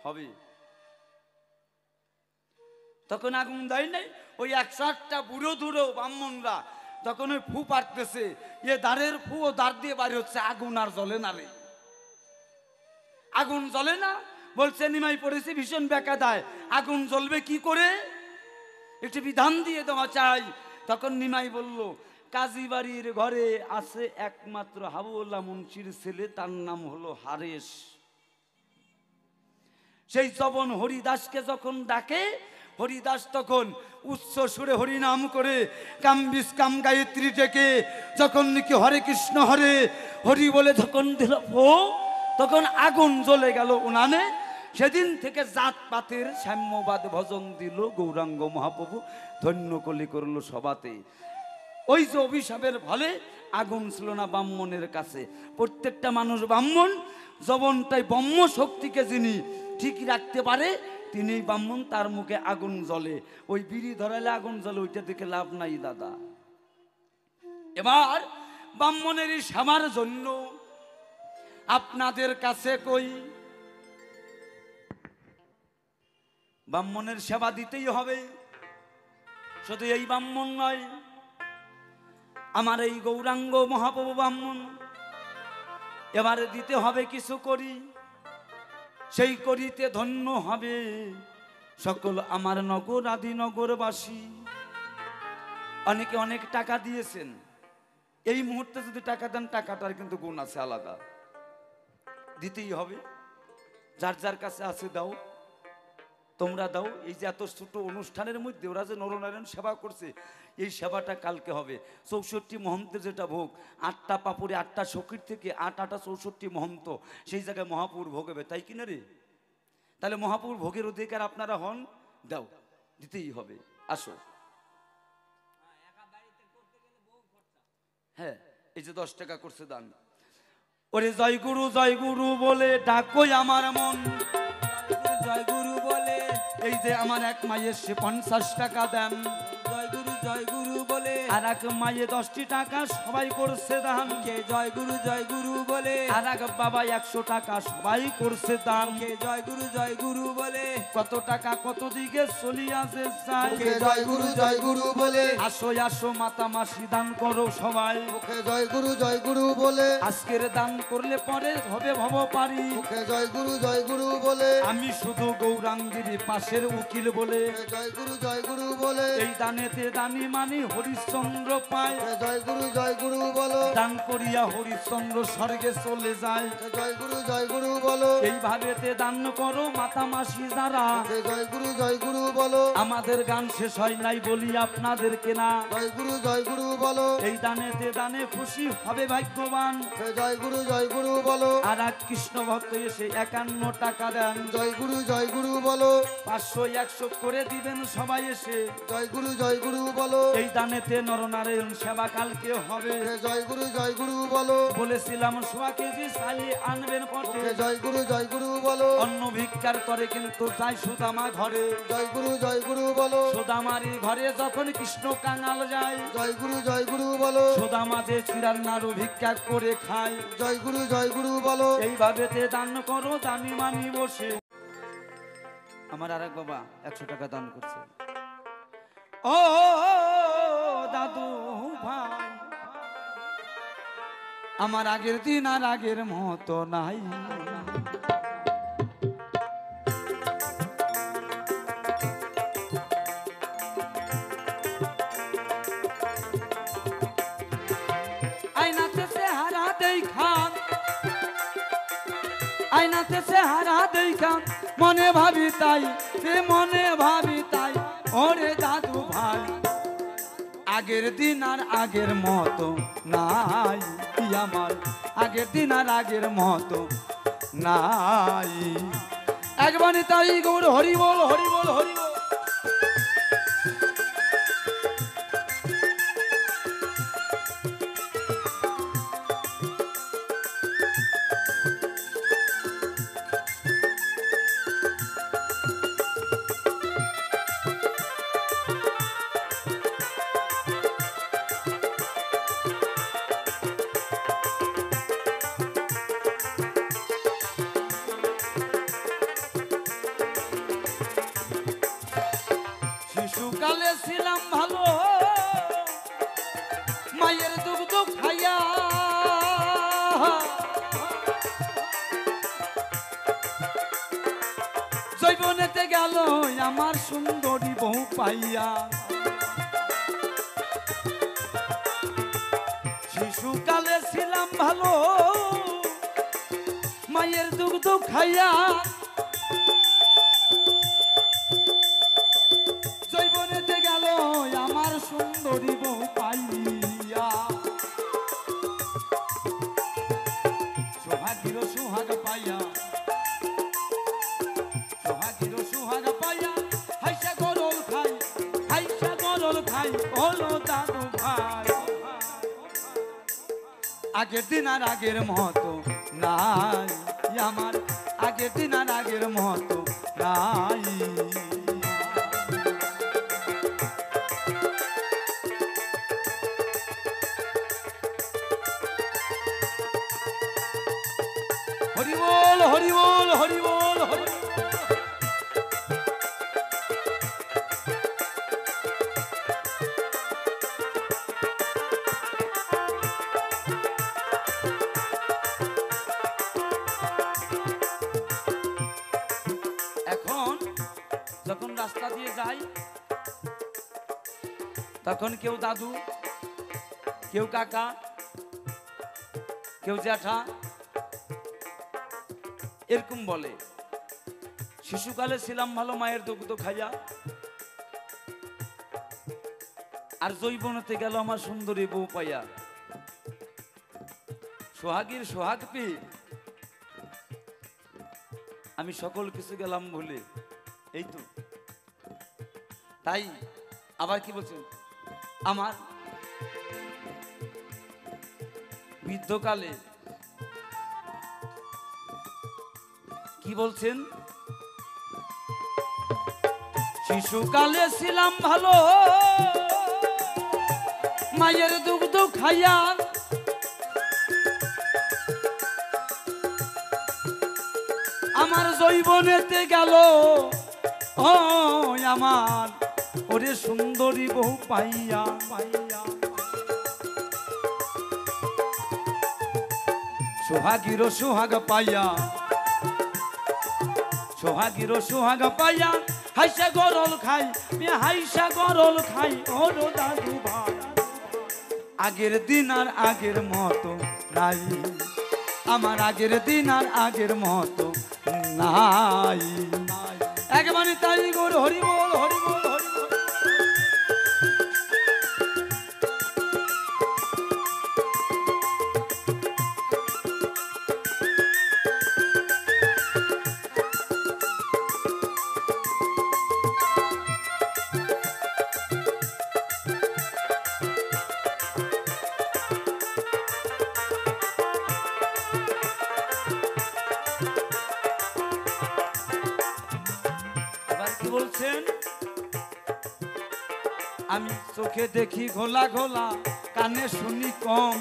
হবে। তখন আগুন দেয় নাই। ওই 108টা বুড়ো ধুড়ো ব্রাহ্মণরা তখন ওই ফু পারতেছে, এ দাঁড়ের ফু ও দাঁড় দিয়ে বাড়ি হচ্ছে, আগুন আর জ্বলে না রে, আগুন জ্বলে না। বলছে নিমাই পড়েছে ভীষণ বেকায়দায়, আগুন জ্বলবে কি করে, একটি বিধান দিয়ে দেওয়া চাই। তখন নিমাই বলল, কাজী বাড়ির ঘরে আছে একমাত্র হাবুল্লাহ মুন্সির ছেলে, তার নাম হলো হারেস। সেই জবন হরিদাসকে যখন ডাকে, হরিদাস তখন উচ্চ সুরে হরিনাম করে কাম বিষ্কাম গায়ত্রী ডেকে যখন নাকি হরে কৃষ্ণ হরে হরি বলে যখন দিল তখন আগুন জ্বলে গেল উনানে। সেদিন থেকে জাতপাতের সাম্যবাদ ভজন দিল গৌরাঙ্গ মহাপ্রভু, ধন্য কলি করলো সবাতে। ওই যে অভিশাপের ফলে আগুন ছিল না ব্রাহ্মণের কাছে। প্রত্যেকটা মানুষ ব্রাহ্মণ, জবনটাই ব্রহ্ম শক্তিকে যিনি ঠিক রাখতে পারে তিনি ব্রাহ্মণ, তার মুখে আগুন জ্বলে। ওই বিড়ি ধরালে আগুন জ্বলে, ওইটা দেখে লাভ নাই দাদা। এবার ব্রাহ্মণের সেবার জন্য আপনাদের কাছে কই, ব্রাহ্মণের সেবা দিতেই হবে। শুধু এই ব্রাহ্মণ নয়, আমার এই গৌরাঙ্গ মহাপ্রভু ব্রাহ্মণ, এবারে দিতে হবে কিছু করি, সেই করিতে ধন্য হবে সকল আমার নগর আদি নগরবাসী। অনেকে অনেক টাকা দিয়েছেন, এই মুহূর্তে যদি টাকা দেন টাকাটার কিন্তু গুণ আছে আলাদা, দিতেই হবে। যার যার কাছে আছে দাও, তোমরা দাও। এই যে এত ছোট অনুষ্ঠানের মধ্যে ওরা যে নরনারায়ণ সেবা করছে, এই সেবাটা কালকে হবে। 64 মহন্তের যেটা ভোগ, 8টা পাপুরে 8টা শকির থেকে 8 64 মহন্ত, সেই জায়গায় মহাপুর ভোগ হবে, তাই কিনা রে? তাহলে মহাপুর ভোগের অধিকার আপনারা হন, দাও, দিতেই হবে। আসো, হ্যাঁ, এই যে 10 টাকা করছে দান। ওরে জয় গুরু বলে ডাকই আমার মন, জয় গুরু বলে, এই যে আমার এক মায়ের সে 50 টাকা দেন, জয় গুরু বলে, আর এক মায়ে 10টি টাকা সবাই করছে দান, কে জয় গুরু বলে, আর এক বাবা 100 টাকা সবাই করছে দান। কে জয় গুরু বলে, কত টাকা কত দিকে চলিয়াছে চাই, মুখে জয় গুরু বলে, আসো আসো মাতা মাসি দান করো সবাই, মুখে জয় গুরু বলে, আজকের দান করলে পরে হবে ভব পারি, মুখে জয় গুরু বলে, আমি শুধু গৌরাঙ্গির পাশের উকিল বলে, জয় গুরু বলে, এই দানেতে দানি মানি হরিশ্চন্দ্র পায়, জয় গুরু বলো, দান করিয়া হরিশ্চন্দ্র স্বর্গে চলে যায়। জয় গুরু বলো, এইভাবেতে দান করো মাতা মাসি যারা, জয় গুরু বলো, আমাদের গান শেষ হয় নাই বলি আপনাদেরকে না, জয় গুরু বলো, এই দানেতে দানে খুশি হবে ভাগ্যবান। জয় গুরু বলো, আর এক কৃষ্ণ ভক্ত এসে 51 টাকা দেন, জয় গুরু বলো, 500 100 করে দিবেন সবাই এসে, জয় গুরু বলো, এই দানেতে নরনারায়ণ সেবা কালকে হবে। জয় গুরু বলো, বলেছিলাম 100 কেজি চালি আনবেন পটে, জয় গুরু বলো, অন্ন ভিক্ষার করে কিন্তু যাই সুদামা ঘরে, জয় গুরু বলো, সুদামারি ঘরে যখন কৃষ্ণ কাঙাল যায়, জয় গুরু বলো, সুদামা যে চিরার নাড়ু ভিক্ষা করে খায়, জয় গুরু বলো, এইভাবেতে দান করো দানি মানি বসে। আমার আর এক বাবা 100 টাকা দান করছে। ও দাদু ভাই, আমার আগের দিন আর আগের মতো নাই, আয়নাতে চেহারা দেখাম, আয়নাতে চেহারা দেখাম, মনে ভাবি তাই, সে মনে ভাবি তাই, ওরে দাদু ভাই আগের দিন আর আগের মতো নাই, আমার আগের দিন আর আগের মতো নাই। একবারই তাই গৌর হরি বল হরি বল হরি বল। শিশুকালে ছিলাম ভালো, মায়ের দুগ্ধ খাইয়া, গেল আমার সুন্দরী বউ পাইয়া। শিশুকালে ছিলাম ভালো মায়ের দুগ্ধ খাইয়া, জৈবনেতে গেল আমার সুন্দরী বউ পাইয়া। সোহাগীর সোহাগ পাইয়া, সোহাগীর সোহাগ পাইয়া, হাইসা গরল খাই, হাইসা গরল খাই হলো দাদু ভাই। আগের দিন আর আগের মতো নাই আমার, আগের দিন আর আগের মতো নাই। হরি বল হরি বল হরি বল হরি বল। এখন যখন রাস্তা দিয়ে যাই তখন কেউ দাদু, কেউ কাকা, কেউ জ্যাঠা এরকম বলে। শিশুকালে ছিলাম ভালো মায়ের দুগ্ধ খাইয়া, আর জৈবনতে গেল আমার সুন্দরী বউ পাইয়া। সোহাগীর সোহাগ পেয়ে আমি সকল কিছু গেলাম ভুলে। এই তো তাই আবার কি বলছেন, আমার বৃদ্ধকালে কি বলছেন, শিশুকালে ছিলাম ভালো মায়ের দুগ্ধ খাইয়া, আমার জৈবনেতে গেল ও আমার ওরে সুন্দরী বউ পাইয়া পাইয়া। সোহাগীর সোহাগ পাইয়া, সোহাগীর সোহাগ পাইয়া, হাইসা গরল খাই, হাইসা গরল খাই ওর দাদু ভাই। আগের দিন আর আগের মতো নাই আমার, আগের দিন আর আগের মতো নাই। একবারে তাই গোর হরি বল হরি বল হরি বল। বলছেন আমি চোখে দেখি ঘোলা ঘোলা, কানে শুনি কম,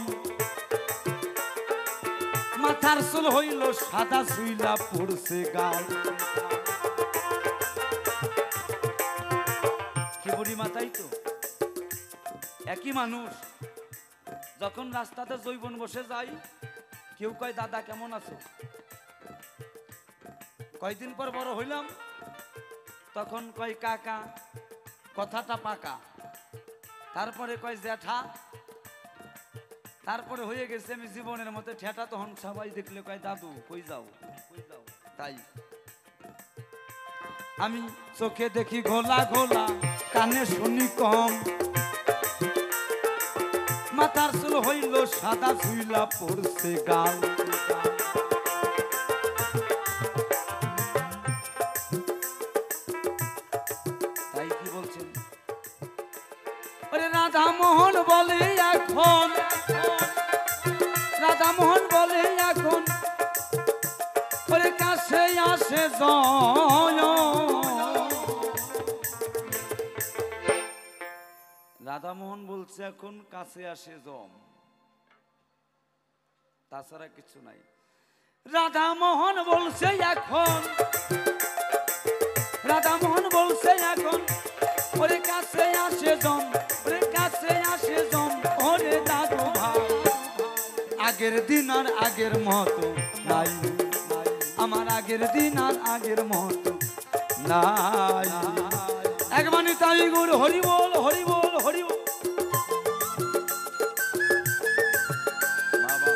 মাথার চুল হইল সাদা চুইলা পড়ছে গাল। কি বুড়ি মাতাই তো একই মানুষ। যখন রাস্তাতে জৈবন বসে যাই, কেউ কয় দাদা কেমন আছো, কয়দিন পর বড় হইলাম তখন কয় কাকা, কথাটা পাকা। তারপরে কয় জ্যাঠা, তারপরে হয়ে গেছে আমি জীবনের মতো ঠেটা। তখন সবাই দেখলে কয় দাদু কই যাও কই যাও। তাই আমি চোখে দেখি ঘোলা ঘোলা, কানে শুনি কম, মাথার চুল হইল সাদা চুইলা পড়ছে গাল। রাধা মোহন বলে এখন, রাধা মোহন বলে এখন ওরে কাছে আসে জয়। রাধা মোহন বলছে এখন কাছে আসে জম, তাছাড়া কিছু নাই। রাধা মোহন বলছে এখন, রাধা মোহন বলছে এখন ওরে কাছে আসে জম, ওরে কাছে আসে জম ওরে দাদু ভাই। আগের দিন আর আগের মতো নাই আমার, আগের দিন আর আগের মতো নাই। একবানি তাই গুরু হরি বল হরি বল হরি বল। বাবা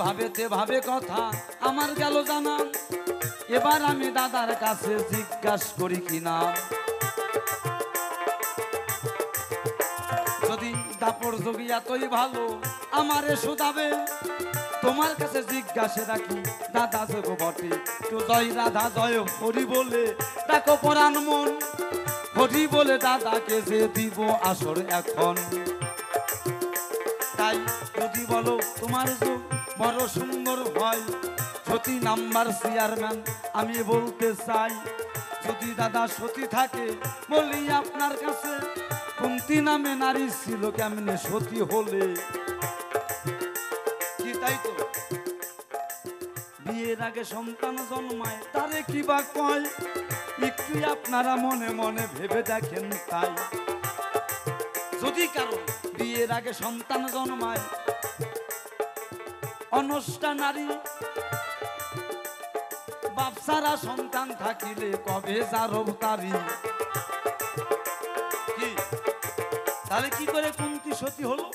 ভাবেতে ভাবে কথা আমার গেল জানা। এবার আমি দাদার কাছে জিজ্ঞাসা করি কিনা, যদি দাপর যোগী এতই ভালো আমারে শুধাবে, তোমার কাছে জিজ্ঞাসা রাখি দাদা যোগ বটে, তো জয় রাধা জয় হরি বলে ডাকো পরাণ মন, হরি বলে দাদাকে যে দিব আসর এখন। তাই যদি বলো তোমার যোগ বড় সুন্দর হয়, সতী নাম্বার চেয়ারম্যান আমি বলতে চাই, যদি দাদা সতী থাকে বলি আপনার কাছে, কুন্তী নামে নারী ছিল কেমনে সতী হলে? কি তাই তো, বিয়ের আগে সন্তান জন্মায় তারে কি বা কয়, একটু আপনারা মনে মনে ভেবে দেখেন। তাই যদি কারো বিয়ের আগে সন্তান জন্মায়, অনষ্টা নারী বাপসারা সন্তান থাকিলে কবে যারব তারি। কি তাহলে কি করে কুন্তী সতী হলো?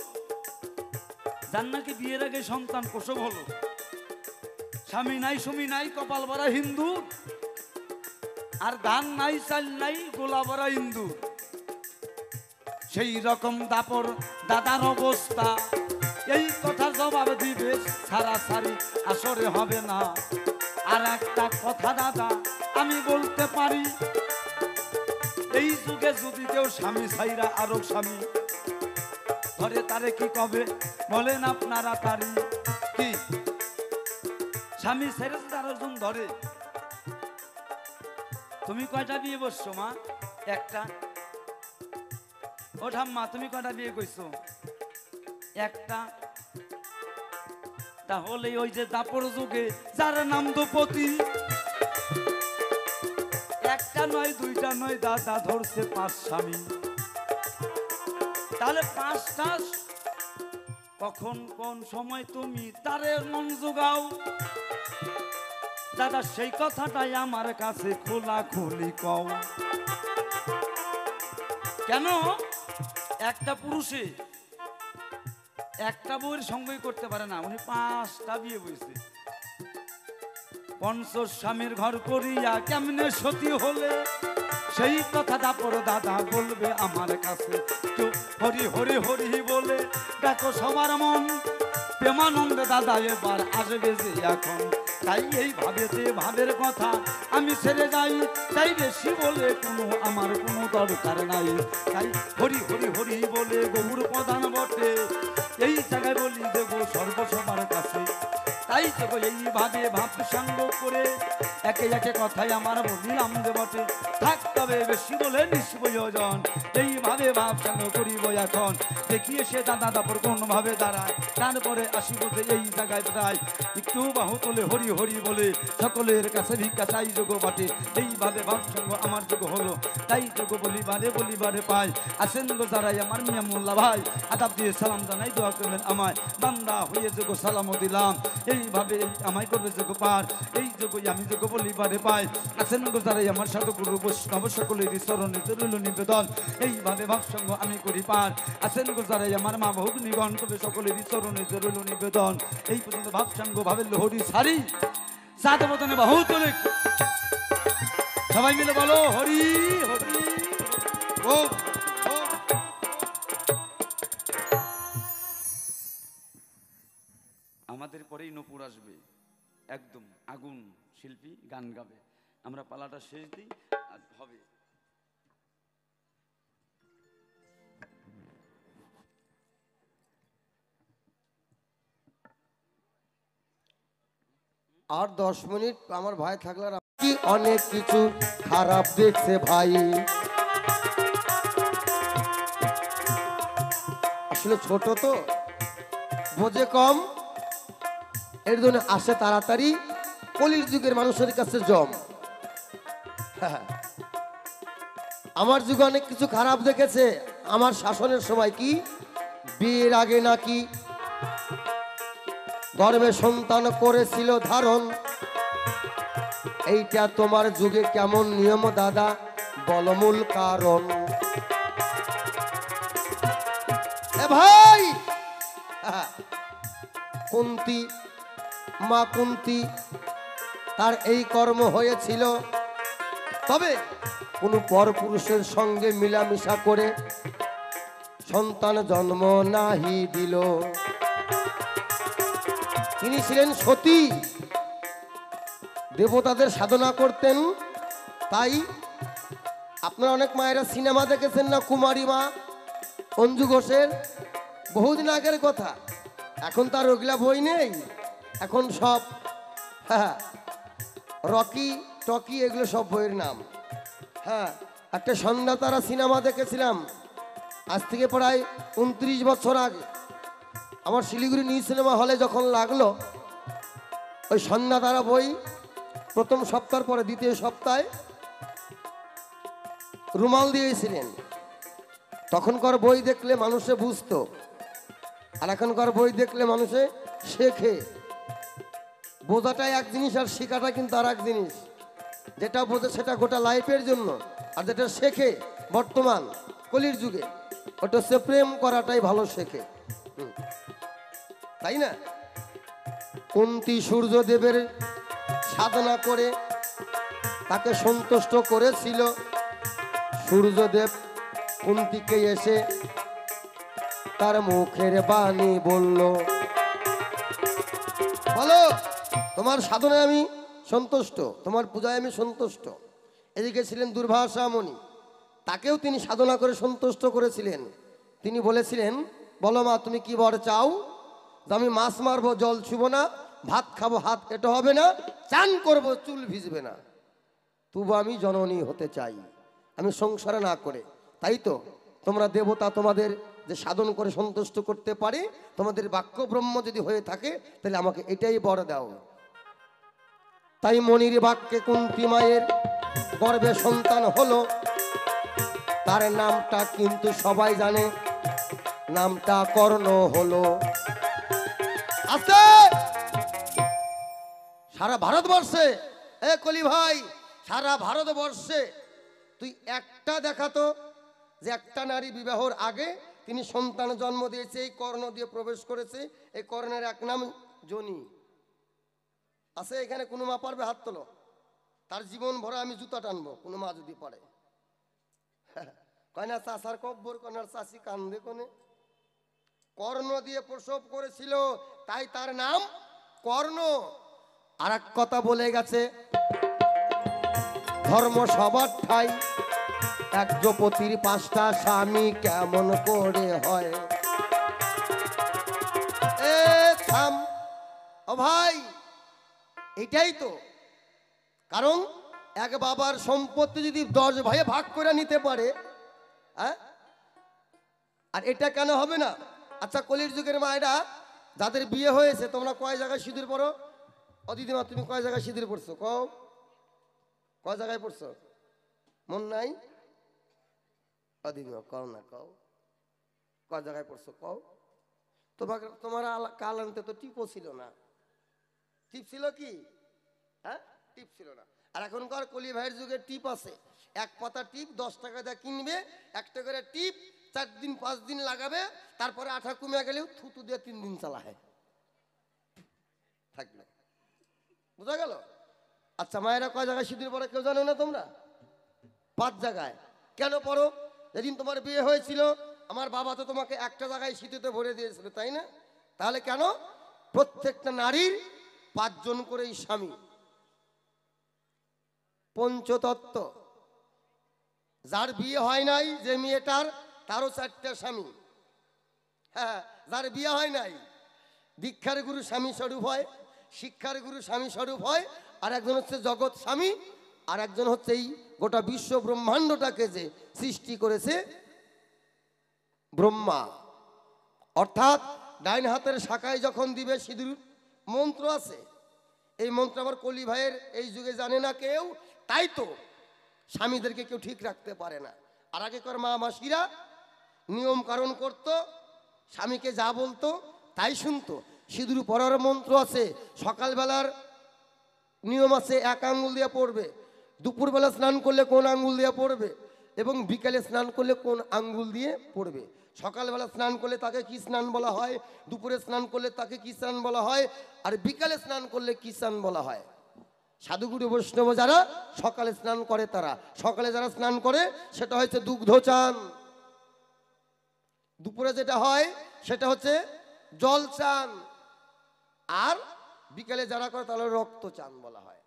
যার নাকি বিয়ের আগে সন্তান প্রসব হলো, স্বামী নাই সুমি নাই কপাল ভরা হিন্দু, আর ধান নাই চাল নাই গোলা ভরা হিন্দু, সেই রকম দাপর দাদার অবস্থা। এই কথার জবাব দিবে সারাসারি আসরে হবে না। আর একটা কথা দাদা আমি বলতে পারি, এই যুগে যদি কেউ স্বামী ছাইরা আরো স্বামী ধরে তারে কি কবে বলেন আপনারা? তারি কি স্বামী ছেড়ে আরেকজন ধরে? তুমি কয়টা বিয়ে বসছো মা? একটা। ও ঠাম্মা তুমি কয়টা বিয়ে করছো? একটা। তাহলে ওই যে দাপর যুগে যার নাম দ্রৌপদী, একটা নয় দুইটা নয় দাদা ধরছে 5 স্বামী। তাহলে 5টা কখন কোন সময় তুমি তারে মন যোগাও? দাদা সেই কথাটাই আমার কাছে খোলা খুলি কও। কেন একটা পুরুষে একটা বউয়ের সঙ্গই করতে পারে না? উনি 5টা বিয়ে বইছে। 50 স্বামীর ঘর করিয়া কেমনে সতী হলে? সেই কথা দাপর দাদা বলবে আমার কাছে। কেউ হরি হরি হরি বলে দেখো সবার মন, প্রেমানন্দে দাদা এবার আসবে যে এখন। তাই এই ভাবেতে ভাবের কথা আমি ছেড়ে যাই, তাই বেশি বলে কোনো আমার কোনো দরকার নাই। তাই হরি হরি হরি বলে গৌর প্রধান বটে, এই জায়গায় বলি দেবো সর্বসবার কাছে। তাই তো এইভাবে ভাব সঙ্গ করে একে একে কথাই আমার বলিলাম যে বটে, থাকতে হবে বেশি বলে নিষ্প্রয়োজন। এইভাবে ভাব সঙ্গ করিব এখন, দেখিয়ে সে দাদা দাপর কোন ভাবে দাঁড়ায়। তারপরে আসিব যে এই জায়গায় প্রায় একটু বাহু তোলে হরি হরি বলে সকলের কাছে ভিক্ষা চাই যোগ বটে। এইভাবে ভাব সঙ্গ আমার যোগ হলো, তাই যোগ বলিবারে পাই। আসেন গো যারাই আমার মিয়া মোল্লা ভাই, আদাব দিয়ে সালাম জানাই, দোয়া করবেন আমায়, বান্দা হয়ে যোগ সালামও দিলাম। এইভাবে আমায় করবে যোগ পার, এই যোগই আমি যোগ বলিবারে পাই। আসেন গো যারাই আমার সাধুগুরু বৈষ্ণব সকলেরই চরণে চরণ নিবেদন, এইভাবে ভাব সঙ্গ আমি করি পার। আসেন গো যারাই আমার মা ভগ্নিগণ তবে সকলেরই চরণে চরণ নিবেদন। এই পর্যন্ত ভাব সঙ্গ ভাবের হরি সারি সাত বদনে বাহু তোলে, সবাই মিলে বলো হরি হরি ও। আমাদের পরেই নপুর আসবে, একদম আগুন শিল্পী গান গাবে। আমরা পালাটা শেষ দিই আর হবে। আর 10 মিনিট আমার ভাই থাকলে আর কি অনেক কিছু খারাপ দেখছে ভাই। আসলে ছোট তো, বোঝে কম, এর জন্য আসে তাড়াতাড়ি, কলির যুগের মানুষের কাছে জম। হ্যাঁ, আমার যুগে অনেক কিছু খারাপ দেখেছে। আমার শাসনের সময় কি বিয়ের আগে নাকি গর্ভে সন্তান করেছিল ধারণ। এইটা তোমার যুগে কেমন নিয়ম দাদা, বলমূল কারণ। এ ভাই, কুন্তী, মা কুন্তী, তার এই কর্ম হয়েছিল। তবে কোন পরপুরুষের সঙ্গে মিলামিশা করে সন্তান জন্ম নাহি দিল। তিনি ছিলেন সতী, দেবতাদের সাধনা করতেন। তাই আপনারা অনেক মায়েরা সিনেমা দেখেছেন না, কুমারী মা, অঞ্জু ঘোষের, বহুদিন আগের কথা। এখন তার ওগুলা বই নেই, এখন সব হ্যাঁ রকি টকি এগুলো সব বইয়ের নাম। হ্যাঁ, একটা সন্ধ্যা তারা সিনেমা দেখেছিলাম আজ থেকে প্রায় 29 বছর আগে। আমার শিলিগুড়ি নিউ সিনেমা হলে যখন লাগলো, ওই সন্ধ্যা তারা বই প্রথম সপ্তাহ পরে দ্বিতীয় সপ্তাহে রুমাল দিয়েছিলেন। তখনকার বই দেখলে মানুষে বুঝতো, আর এখনকার বই দেখলে মানুষে শেখে। বোঝাটাই এক জিনিস আর শেখাটা কিন্তু আর এক জিনিস। যেটা বোঝে সেটা গোটা লাইফের জন্য, আর যেটা শেখে বর্তমান কলির যুগে ওটা হচ্ছে প্রেম করাটাই ভালো শেখে, তাই না? কুন্তী সূর্যদেবের সাধনা করে তাকে সন্তুষ্ট করেছিল। সূর্যদেব কুন্তীকে এসে তার মুখের বাণী বলল, বলো তোমার সাধনায় আমি সন্তুষ্ট, তোমার পূজায় আমি সন্তুষ্ট। এদিকে ছিলেন দুর্বাসা মুনি, তাকেও তিনি সাধনা করে সন্তুষ্ট করেছিলেন। তিনি বলেছিলেন, বলো মা তুমি কি বর চাও? যে আমি মাছ মারবো, জল ছুবো না, ভাত খাবো, হাত এটা হবে না, চান করব, চুল ভিজবে না, তবু আমি জননী হতে চাই, আমি সংসারে না করে। তাই তো তোমরা দেবতা, তোমাদের যে সাধন করে সন্তুষ্ট করতে পারে, তোমাদের বাক্য ব্রহ্ম যদি হয়ে থাকে, তাহলে আমাকে এটাই বর দাও। তাই মনির বাক্যে কুন্তী মায়ের গর্ভে সন্তান হলো। তার নামটা কিন্তু সবাই জানে, নামটা কর্ণ হলো। আছে সারা ভারতবর্ষে, এ কলি ভাই, সারা ভারতবর্ষে তুই একটা দেখাতো যে একটা নারী বিবাহর আগে তিনি সন্তান জন্ম দিয়েছে, এই কর্ণ দিয়ে প্রবেশ করেছে। এই কর্ণের এক নাম যোনি। আছে এখানে কোনো মা পারবে? হাত তোলো। তার জীবন ভরা আমি জুতা টানবো কোনো মা যদি পারে। কয় না চাষার কব্বর, কনার চাষি কান্দে কোনে। কর্ণ দিয়ে প্রসব করেছিল, তাই তার নাম কর্ণ। আর এক কথা বলে গেছে, ধর্ম সবার ঠাই, এক যুবতীর 5টা স্বামী কেমন করে হয়। এ থাম ও ভাই, এটাই তো কারণ। এক বাবার সম্পত্তি যদি 10 ভাইয়ে ভাগ করে নিতে পারে, হ্যাঁ, আর এটা কেন হবে না? আচ্ছা, কলির যুগের মায়েরা যাদের বিয়ে হয়েছে, তোমরা কয় জায়গায় সিঁদুর পড়ো? ও দিদিমা, তুমি কয় জায়গায় সিঁদুর পড়ছো? কয় জায়গায় পড়ছো? মন নাই? ও দিদিমা কও না, কয় জায়গায় পড়ছো কও। তোমার কাল আনতে তো টিপও ছিল না। টিপ ছিল কি? হ্যাঁ, টিপ ছিল না। আর এখনকার কলি ভাইয়ের যুগে টিপ আছে। এক পাতা টিপ 10 টাকা দিয়ে কিনবে, একটা করে টিপ 4 দিন 5 দিন লাগাবে, তারপরে আঠা কমে গেলেও থুতু দিয়ে 3 দিন চালায় থাকবে। বুঝা গেল? আচ্ছা, মায়েরা কয় জায়গায় সিঁদুর পরে কেউ জানো না তোমরা? 5 জায়গায়। কেন পড়ো? যেদিন তোমার বিয়ে হয়েছিল আমার বাবা তো তোমাকে একটা জায়গায় সিঁদুরতে ভরে দিয়েছিল, তাই না? তাহলে কেন? প্রত্যেকটা নারীর 5 জন করেই স্বামী। পঞ্চতত্ত্ব, যার বিয়ে হয় নাই, যে মেয়েটার, তারও 4টা স্বামী। হ্যাঁ, যার বিয়ে হয় নাই, দীক্ষার গুরু স্বামী স্বরূপ হয়, শিক্ষার গুরু স্বামী স্বরূপ হয়, আর একজন হচ্ছে জগৎ স্বামী, আর একজন হচ্ছে এই গোটা বিশ্ব ব্রহ্মাণ্ডটাকে যে সৃষ্টি করেছে ব্রহ্মা। অর্থাৎ ডাইন হাতের শাখায় যখন দিবে সিঁদুর, মন্ত্র আছে, এই মন্ত্র আমার কলি ভাইয়ের এই যুগে জানে না কেউ, তাই তো স্বামীদেরকে কেউ ঠিক রাখতে পারে না। আর আগেকার মা মাসিরা নিয়ম কারণ করত, স্বামীকে যা বলতো তাই শুনতো। সিঁদুর পরার মন্ত্র আছে, সকালবেলার নিয়ম আছে এক আঙ্গুল দিয়ে পড়বে, দুপুরবেলা স্নান করলে কোন আঙ্গুল দিয়ে পড়বে, এবং বিকালে স্নান করলে কোন আঙ্গুল দিয়ে পড়বে। সকালবেলা স্নান করলে তাকে কি স্নান বলা হয়, দুপুরে স্নান করলে তাকে কি স্নান বলা হয়, আর বিকালে স্নান করলে কি স্নান বলা হয়। সাধুগুরু বৈষ্ণব যারা সকালে স্নান করে, তারা সকালে যারা স্নান করে সেটা হচ্ছে দুগ্ধ চান, দুপুরে যেটা হয় সেটা হচ্ছে জল চান, আর বিকালে যারা করে তাহলে রক্ত চান বলা হয়।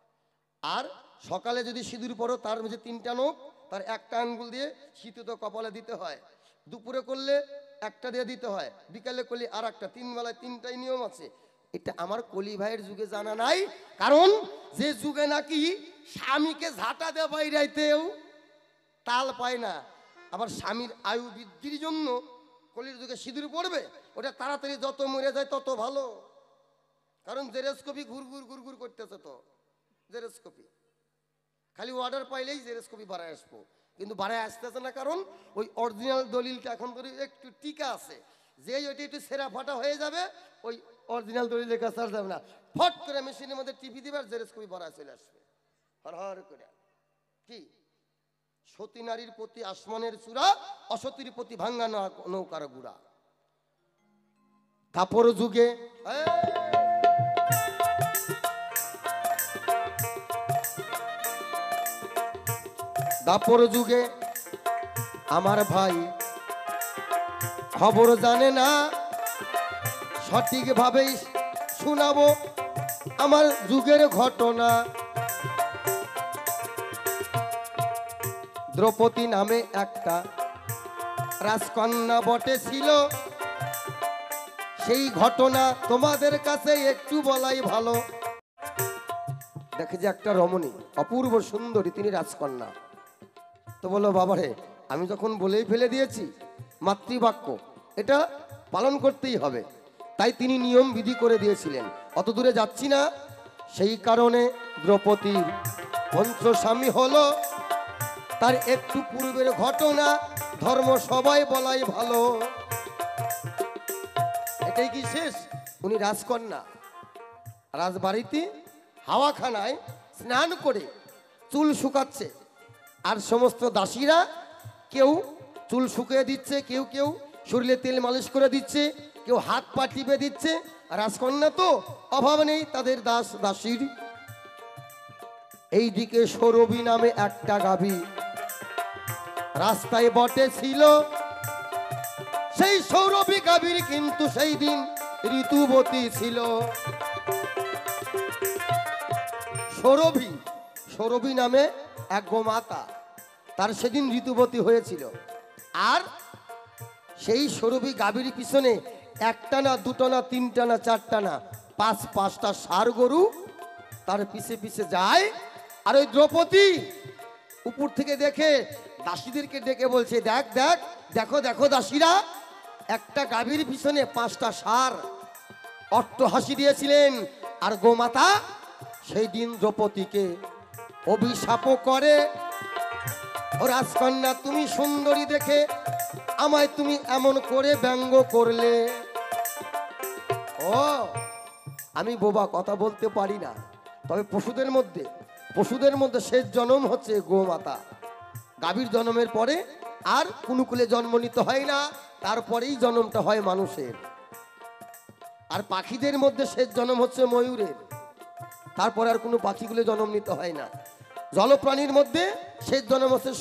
আর সকালে যদি সিঁদুর পরো, তার মধ্যে 3টা নখ, তার একটা আঙ্গুল দিয়ে শীতত কপালে দিতে হয়, দুপুরে করলে একটা দিয়ে দিতে হয়, বিকালে করলে আর একটা, 3 বেলায় 3টাই নিয়ম আছে। এটা আমার কলি ভাইয়ের যুগে জানা নাই, কারণ যে যুগে নাকি স্বামীকে ঝাঁটা দেওয়া বাইরাইতেও তাল পায় না, আবার স্বামীর আয়ু বৃদ্ধির জন্য কলির যুগে সিঁদুর পড়বে, ওটা তাড়াতাড়ি যত মরে যায় তত ভালো। কারণ জেরেস্কোপি ঘুরঘুর করতেছে, তো জেরেস্কোপি খালি অর্ডার পাইলেই জেরেস্কোপি বাড়ায় আসবো, কিন্তু বাড়ায় আসতেছে না, কারণ ওই অরিজিনাল দলিলটা এখন ধরে একটু টিকা আছে, যে ওইটা একটু সেরা ফাটা হয়ে যাবে, ওই অরিজিনাল দলিলের কাছে আর যাবে না, ফট করে মেশিনের মধ্যে টিপি দিবে আর জেরেস্কোপি বাড়ায় চলে আসবে হর হর করে। কি সতী নারীর প্রতি আসমানের চূড়া, অসতীর প্রতি ভাঙ্গা নৌকার গুড়া। তারপর যুগে দাপর যুগে আমার ভাই খবর জানে না, সঠিকভাবেই শোনাবো আমার যুগের ঘটনা। দ্রৌপদী নামে একটা রাজকন্যা বটে ছিল, সেই ঘটনা তোমাদের কাছে একটু বলাই ভালো। দেখে যে একটা রমণী অপূর্ব সুন্দরী, তিনি রাজকন্যা, তো বলো বাবারে আমি যখন বলেই ফেলে দিয়েছি মাতৃবাক্য, এটা পালন করতেই হবে, তাই তিনি নিয়ম বিধি করে দিয়েছিলেন। অত দূরে যাচ্ছি না, সেই কারণে দ্রৌপদীর পঞ্চস্বামী হলো, তার একটু পূর্বের ঘটনা ধর্ম সবাই বলাই ভালো। এটাই কি শেষ? উনি রাজকন্যা, রাজবাড়িতে হাওয়াখানায় স্নান করে চুল শুকাচ্ছে, আর সমস্ত দাসীরা কেউ চুল শুকিয়ে দিচ্ছে, কেউ কেউ শরীরে তেল মালিশ করে দিচ্ছে, কেউ হাত পা টিপে দিচ্ছে। রাজকন্যা তো অভাব নেই তাদের দাস দাসীর। এইদিকে সৌরভী নামে একটা গাভী রাস্তায় বটে ছিল, সেই সৌরভী গাভীর কিন্তু সেই দিন ঋতুবতী ছিল। সৌরভী নামে এক গোমাতা, তার সেদিন ঋতুবতী হয়েছিল। আর সেই সৌরভী গাভীর পিছনে একটা না, দুটো না, 3টা না, 4টা না, 5টা ষাঁড় গরু তার পিছে পিছে যায়। আর ওই দ্রৌপদী উপর থেকে দেখে দাসীদেরকে ডেকে বলছে, দেখ দেখ, দেখো দেখো দাসীরা, একটা গাভীর পিছনে 5টা ষাঁড়। অট্টহাসি দিয়েছিলেন। আর গোমাতা সেই দিন দ্রৌপদীকে অভিশাপ করে, ও রাজকন্যা তুমি সুন্দরী দেখে আমায় তুমি এমন করে ব্যঙ্গ করলে। ও আমি বোবা, কথা বলতে পারি না, তবে পশুদের মধ্যে শেষ জন্ম হচ্ছে গোমাতা। গাভীর জন্মের পরে আর কুলে জন্ম নিতে হয় না, তারপরেই জন্মটা হয় মানুষের। আর পাখিদের মধ্যে শেষ জন্ম হচ্ছে ময়ূরের, তারপরে আর কোনো পাখিগুলো জন্ম নিতে হয় না। জলপ্রাণীর মধ্যে শেষ জন্ম হচ্ছে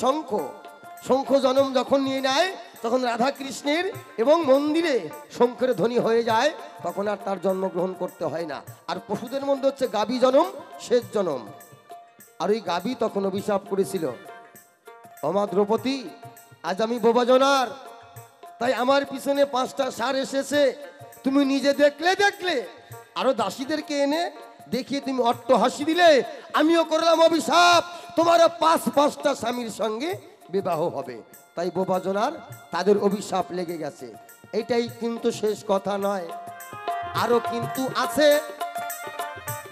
শঙ্খ জন্ম যখন নিয়ে নেয়, তখন রাধা কৃষ্ণের এবং মন্দিরে শঙ্খের ধ্বনি হয়ে যায়, তখন আর তার জন্মগ্রহণ করতে হয় না। আর পশুদের মধ্যে হচ্ছে গাভী জন্ম শেষ জন্ম। আর ওই গাভী তখন অভিশাপ করেছিল, অমা দ্রৌপদী আজ আমি বোবাজনার, তাই আমার পিছনে 5টা ষাঁড় এসেছে, তুমি নিজে দেখলে আরো দাসীদেরকে এনে দেখিয়ে তুমি অট্টহাসি দিলে, আমিও করলাম অভিশাপ, তোমার 5টা স্বামীর সঙ্গে বিবাহ হবে। তাই বোবাজনার তাদের অভিশাপ লেগে গেছে। এটাই কিন্তু শেষ কথা নয়, আরো কিন্তু আছে।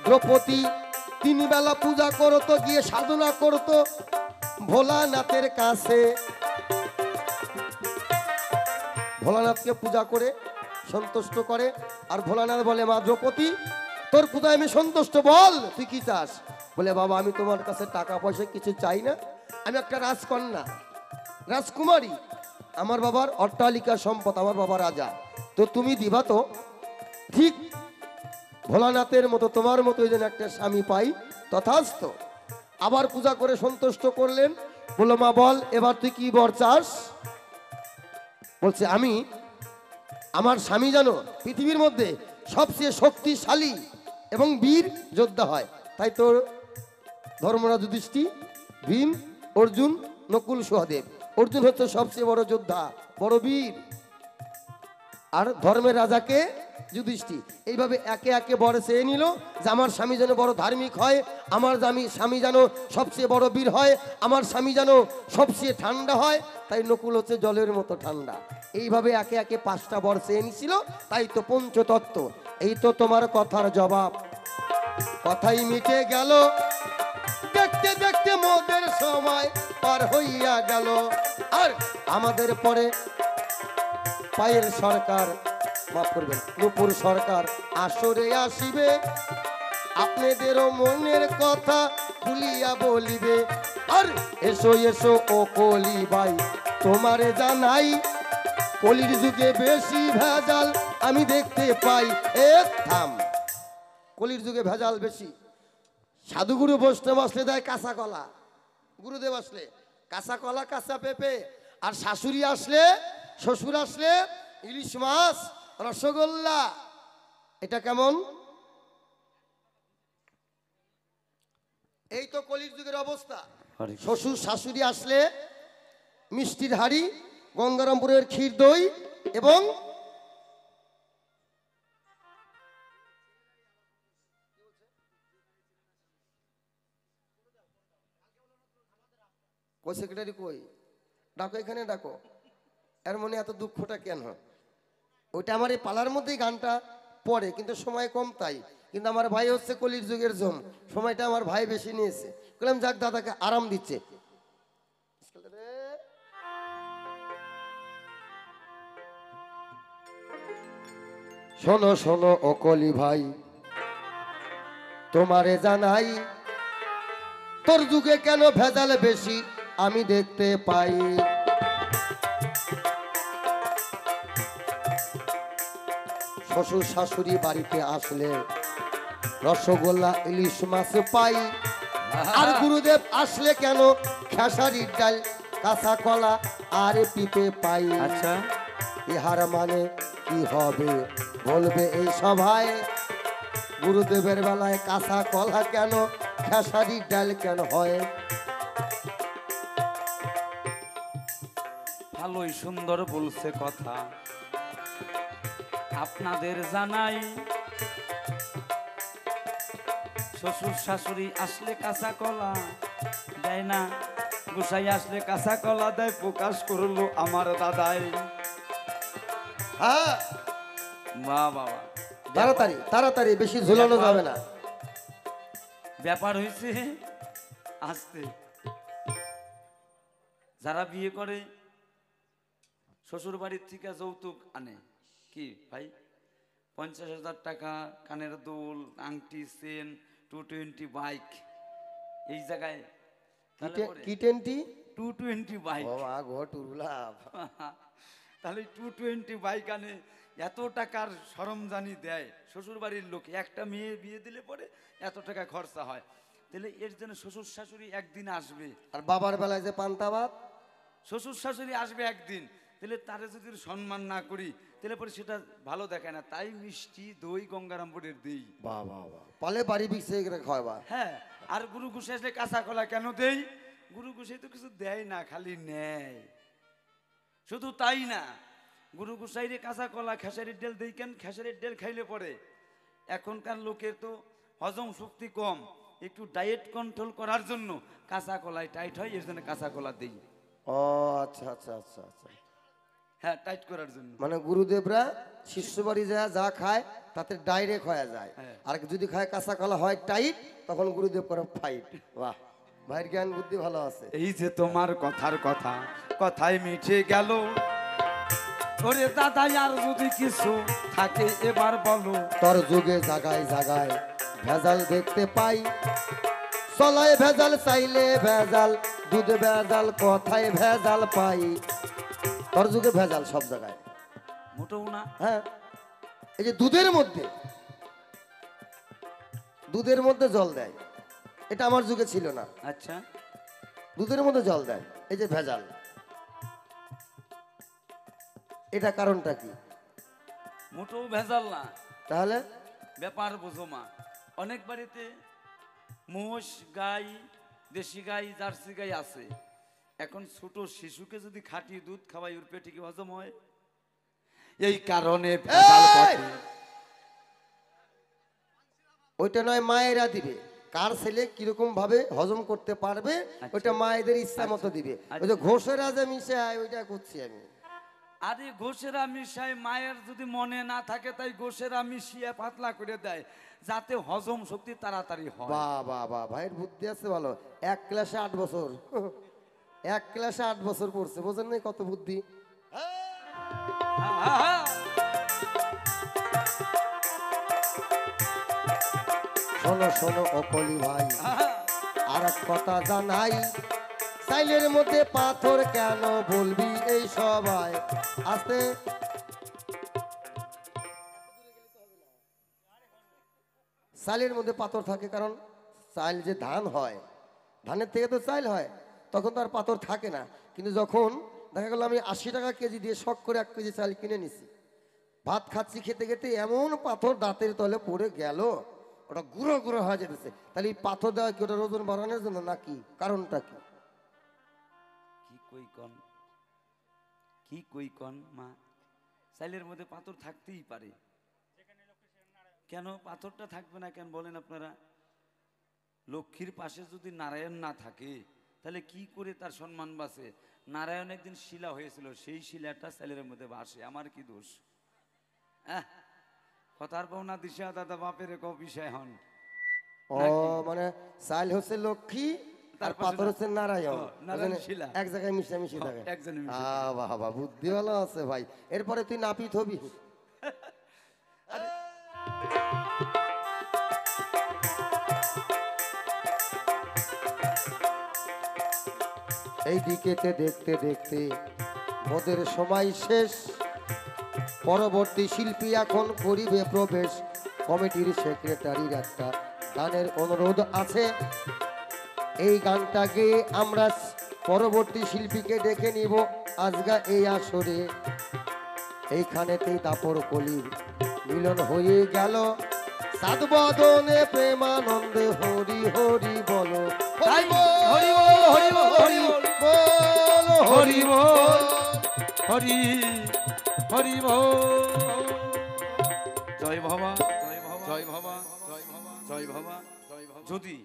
দ্রৌপদী 3 বেলা পূজা করতো, গিয়ে সাধনা করতো ভোলানাথের কাছে। ভোলানাথকে পূজা করে সন্তুষ্ট করে, আর ভোলানাথ বলে, মা দ্রৌপদী তোর পূজায় আমি সন্তুষ্ট, বল তুই কি চাস? বলে, বাবা আমি তোমার কাছে টাকা পয়সা কিছু চাই না, আমি একটা রাজকন্যা, রাজকুমারী, আমার বাবার অট্টালিকা সম্পদ, আমার বাবা রাজা, তো তুমি দিবা তো? ঠিক ভোলানাথের মতো তোমার মতো যেন একটা স্বামী পাই, তথাস্তু। আবার পূজা করে সন্তুষ্ট করলেন। বললো, মা বল এবার তুই কি বর চাস? বলছে, আমি আমার স্বামী জানো পৃথিবীর মধ্যে সবচেয়ে শক্তিশালী এবং বীর যোদ্ধা হয়, তাই তোর ধর্মরাজ যুধিষ্ঠির, ভীম, অর্জুন, নকুল, সহদেব। অর্জুন হচ্ছে সবচেয়ে বড় যোদ্ধা, বড় বীর, আর ধর্মের রাজাকে যুধিষ্ঠির। এইভাবে একে একে বর চেয়ে নিল যে আমার স্বামী যেন বড় ধার্মিক হয়, আমার স্বামী যেন সবচেয়ে বড় বীর হয়, আমার স্বামী যেন সবচেয়ে ঠান্ডা হয়। তাই নকুল হচ্ছে জলের মতো ঠান্ডা। এইভাবে একে একে 5টা বর চেয়ে নিছিল। তাই তো পঞ্চতত্ত্ব। এই তো তোমার কথার জবাব। কথাই মিটে গেল, দেখতে দেখতে মোদের সময় পার হইয়া গেল। আর আমাদের পরে পায়ের সরকার, মাফ করবেন, নূপুর সরকার আসরে আসিবে, আপনাদেরও মনের কথা খুলিয়া বলিবে। আর এসো এসো ও কলি ভাই তোমারে জানাই, কলির যুগে বেশি ভেজাল আমি দেখতে পাই। এ থাম, কলির যুগে ভেজাল বেশি। সাধুগুরু বৈষ্ণব আসলে দেয় কাঁচা কলা, গুরুদেব আসলে কাঁচা কলা, কাঁচা পেঁপে, আর শাশুড়ি আসলে, শ্বশুর আসলে ইলিশ মাছ, রসগোল্লা। এটা কেমন? এই তো কলির যুগের অবস্থা। শ্বশুর শাশুড়ি আসলে মিষ্টির হাড়ি, গঙ্গারামপুরের ক্ষীর দই এবং কই সেক্রেটারি কই? ডাকো, এখানে ডাকো। এর মনে এত দুঃখটা কেন? ওইটা আমার এই পালার মধ্যেই গানটা পড়ে, কিন্তু সময় কম তাই। কিন্তু আমার ভাই হচ্ছে কলির যুগের জম, সময়টা আমার ভাই বেশি নিয়েছে। বললাম যাক, দাদাকে আরাম দিচ্ছে। শোনো শোনো ও কলি ভাই তোমারে জানাই, তোর যুগে কেন ভেজাল বেশি আমি দেখতে পাই। শ্বশুর শাশুড়ি বাড়িতে আসলে রসগোল্লা, ইলিশ মাছ পাই। আর গুরুদেব আসলে কেন খেসারির ডাল, কাঁচা কলা আর পিপে পাই। আচ্ছা, ইহার মানে কি হবে বলবে এই সভায়? গুরুদেবের বেলায় কাঁচা কলা কেন, খেসারির ডাল কেন হয়? ভালোই সুন্দর বলছে কথা। আপনাদের জানাই, শ্বশুর শাশুড়ি আসলে কাঁচা কলা দেয় না, গোসাই আসলে কাঁচা কলা দেয়, প্রকাশ করলো আমার দাদাই। হ্যাঁ, বাহ বাবা, তাড়াতাড়ি তাড়াতাড়ি, বেশি ঝুলানো যাবে না। ব্যাপার হয়েছে আসতে। যারা বিয়ে করে শ্বশুর বাড়ির থেকে যৌতুক আনে, কি ভাই, 50,000 টাকা, কানের দুল, আংটি, চেন, 220 বাইক। এই জায়গায় কি টেন্টি? 220 বাইক। তাহলে 220 বাইক আনে, এত টাকার সরঞ্জানি দেয় শ্বশুর বাড়ির লোক। একটা মেয়ে বিয়ে দিলে পরে এত টাকা খরচা হয়। তাহলে এর জন্য শ্বশুর শাশুড়ি একদিন আসবে। আর বাবার বেলায় যে পান্তা ভাত, শ্বশুর শাশুড়ি আসবে একদিন, তাহলে তারে যদি সম্মান না করি তাহলে পরে সেটা ভালো দেখায় না। তাই মিষ্টি দই গঙ্গারামপুরের দেই। পালে বাড়ি বিছে খাওয়া। হ্যাঁ, আর গুরু গুসাই আসলে কাঁচা কলা কেন দেই? গুরু গুসাই তো কিছু দেয় না, খালি নেয়। শুধু তাই না, গুরু গুসাইরে কাঁচা কলা, খেসারির ডেল দেই কেন? খেসারির ডেল খাইলে পরে এখনকার লোকের তো হজম শক্তি কম, একটু ডায়েট কন্ট্রোল করার জন্য কাঁচা কলায় টাইট হয়, এর জন্য কাঁচা কলা দেই। ও আচ্ছা আচ্ছা আচ্ছা আচ্ছা। হ্যাঁ, টাইট করার জন্য। মানে গুরুদেবরা শিষ্য বাড়ি যা যা খায় তাতে ডাইরেক্ট হয়ে যায়, হ্যাঁ। আর যদি খায় কাঁচা কলা হয় টাইট, তখন গুরুদেব করে ফাইট। বাহ, ভাইয়ের জ্ঞান বুদ্ধি ভালো আছে। এই যে তোমার কথার কথা কথায় মিঠে গেল, ওরে দাদা আর যদি কিছু থাকে এবার বলো। তোর যুগে জাগায় জাগায় ভেজাল দেখতে পাই, চলায় ভেজাল চাইলে ভেজাল, দুধে ভেজাল কথায় ভেজাল পাই। তোর যুগে ভেজাল সব জায়গায়। মোটেও না। হ্যাঁ, এই যে দুধের মধ্যে জল দেয়, এটা আমার যুগে ছিল না। আচ্ছা, দুধের মধ্যে জল দেয়, এই যে ভেজাল, এটা কারণটা কি? মোটেও ভেজাল না। তাহলে ব্যাপার বোঝো মা, অনেক বাড়িতে মোষ গাই, দেশি গাই, জার্সি গাই আছে। এখন ছোট শিশুকে যদি খাঁটি দুধ খাওয়াই, ওর পেটে কি হজম হয়? এই কারণে ভেজাল পথে। ওইটা নয় মায়েরা দিবে, কার ছেলে কিরকম ভাবে হজম করতে পারবে ওইটা মায়েদের ইচ্ছা মতো দিবে। ওই যে ঘোষের রাজা মিশে ওইটা করছি আমি। আরে ঘোষেরা মিশায় মায়ের যদি মনে না থাকে, তাই ঘোষেরা মিশিয়ে পাতলা করে দেয় যাতে হজম শক্তি তাড়াতাড়ি হয়। বাহ বাহ বাহ, ভাইয়ের বুদ্ধি আছে ভালো। এক ক্লাসে 8 বছর, এক ক্লাসে 8 বছর পড়ছে, বোঝেন নাই কত বুদ্ধি। শোনো শোনো অকলি ভাই, আর এক কথা জানাই, সাইলের মধ্যে পাথর কেন বলবি এই সবাই আস্তে। চালের মধ্যে পাথর থাকে কারণ চাল যে ধান হয়, ধানের থেকে তো চাল হয়, তখন তো আর পাথর থাকে না। কিন্তু যখন দেখা গেল আমি 80 টাকা কেজি দিয়ে শখ করে 1 কেজি চাল কিনে নিছি, ভাত খাচ্ছি, খেতে খেতে এমন পাথর দাঁতের তলে পড়ে গেল, ওটা গুঁড়ো গুঁড়ো হয়ে যেতেছে। তাহলে এই পাথর দেওয়া কি ওটা ওজন বাড়ানোর জন্য নাকি? কারণটা কি? কি কই কন মা, চাইলের মধ্যে পাথর থাকতেই পারে। কেন পাথরটা থাকবে না কেন বলেন আপনারা? লক্ষ্মীর পাশে যদি নারায়ণ না থাকে, তাহলে কি করে তার সম্মান বাঁচে? নারায়ণ একদিন শিলা হয়েছিল, সেই শিলাটা চাইলের মধ্যে ভাসে, আমার কি দোষ? কথার পাওনা দিশা দাদা বাপের এক বিষয় হন। ও মানে চাল হচ্ছে লক্ষ্মী, তার পাথর হচ্ছে নারায়ণ, নারায়ণ শিলা এক জায়গায় মিশামিশি থাকে। একজনে বাহ বাহ, বুদ্ধি ভালো আছে ভাই। এরপরে তুই নাপিত হবি। এই দিকেতে দেখতে দেখতে মোদের সময় শেষ, পরবর্তী শিল্পী এখন করিবে প্রবেশ। কমিটির সেক্রেটারির একটা গানের অনুরোধ আছে, এই গানটা গেয়ে আমরা পরবর্তী শিল্পীকে ডেকে নিব আজগা এই আসরে। এইখানেতেই দাপর কলির মিলন হয়ে গেল, সাধবদনে প্রেমানন্দে হরি হরি বলো, হরি বল হরি বল হরি বল হরি বল হরি হরি বল। জয় ভবা জয় ভবা জয় ভবা জয় ভবা জয় ভবা। যদি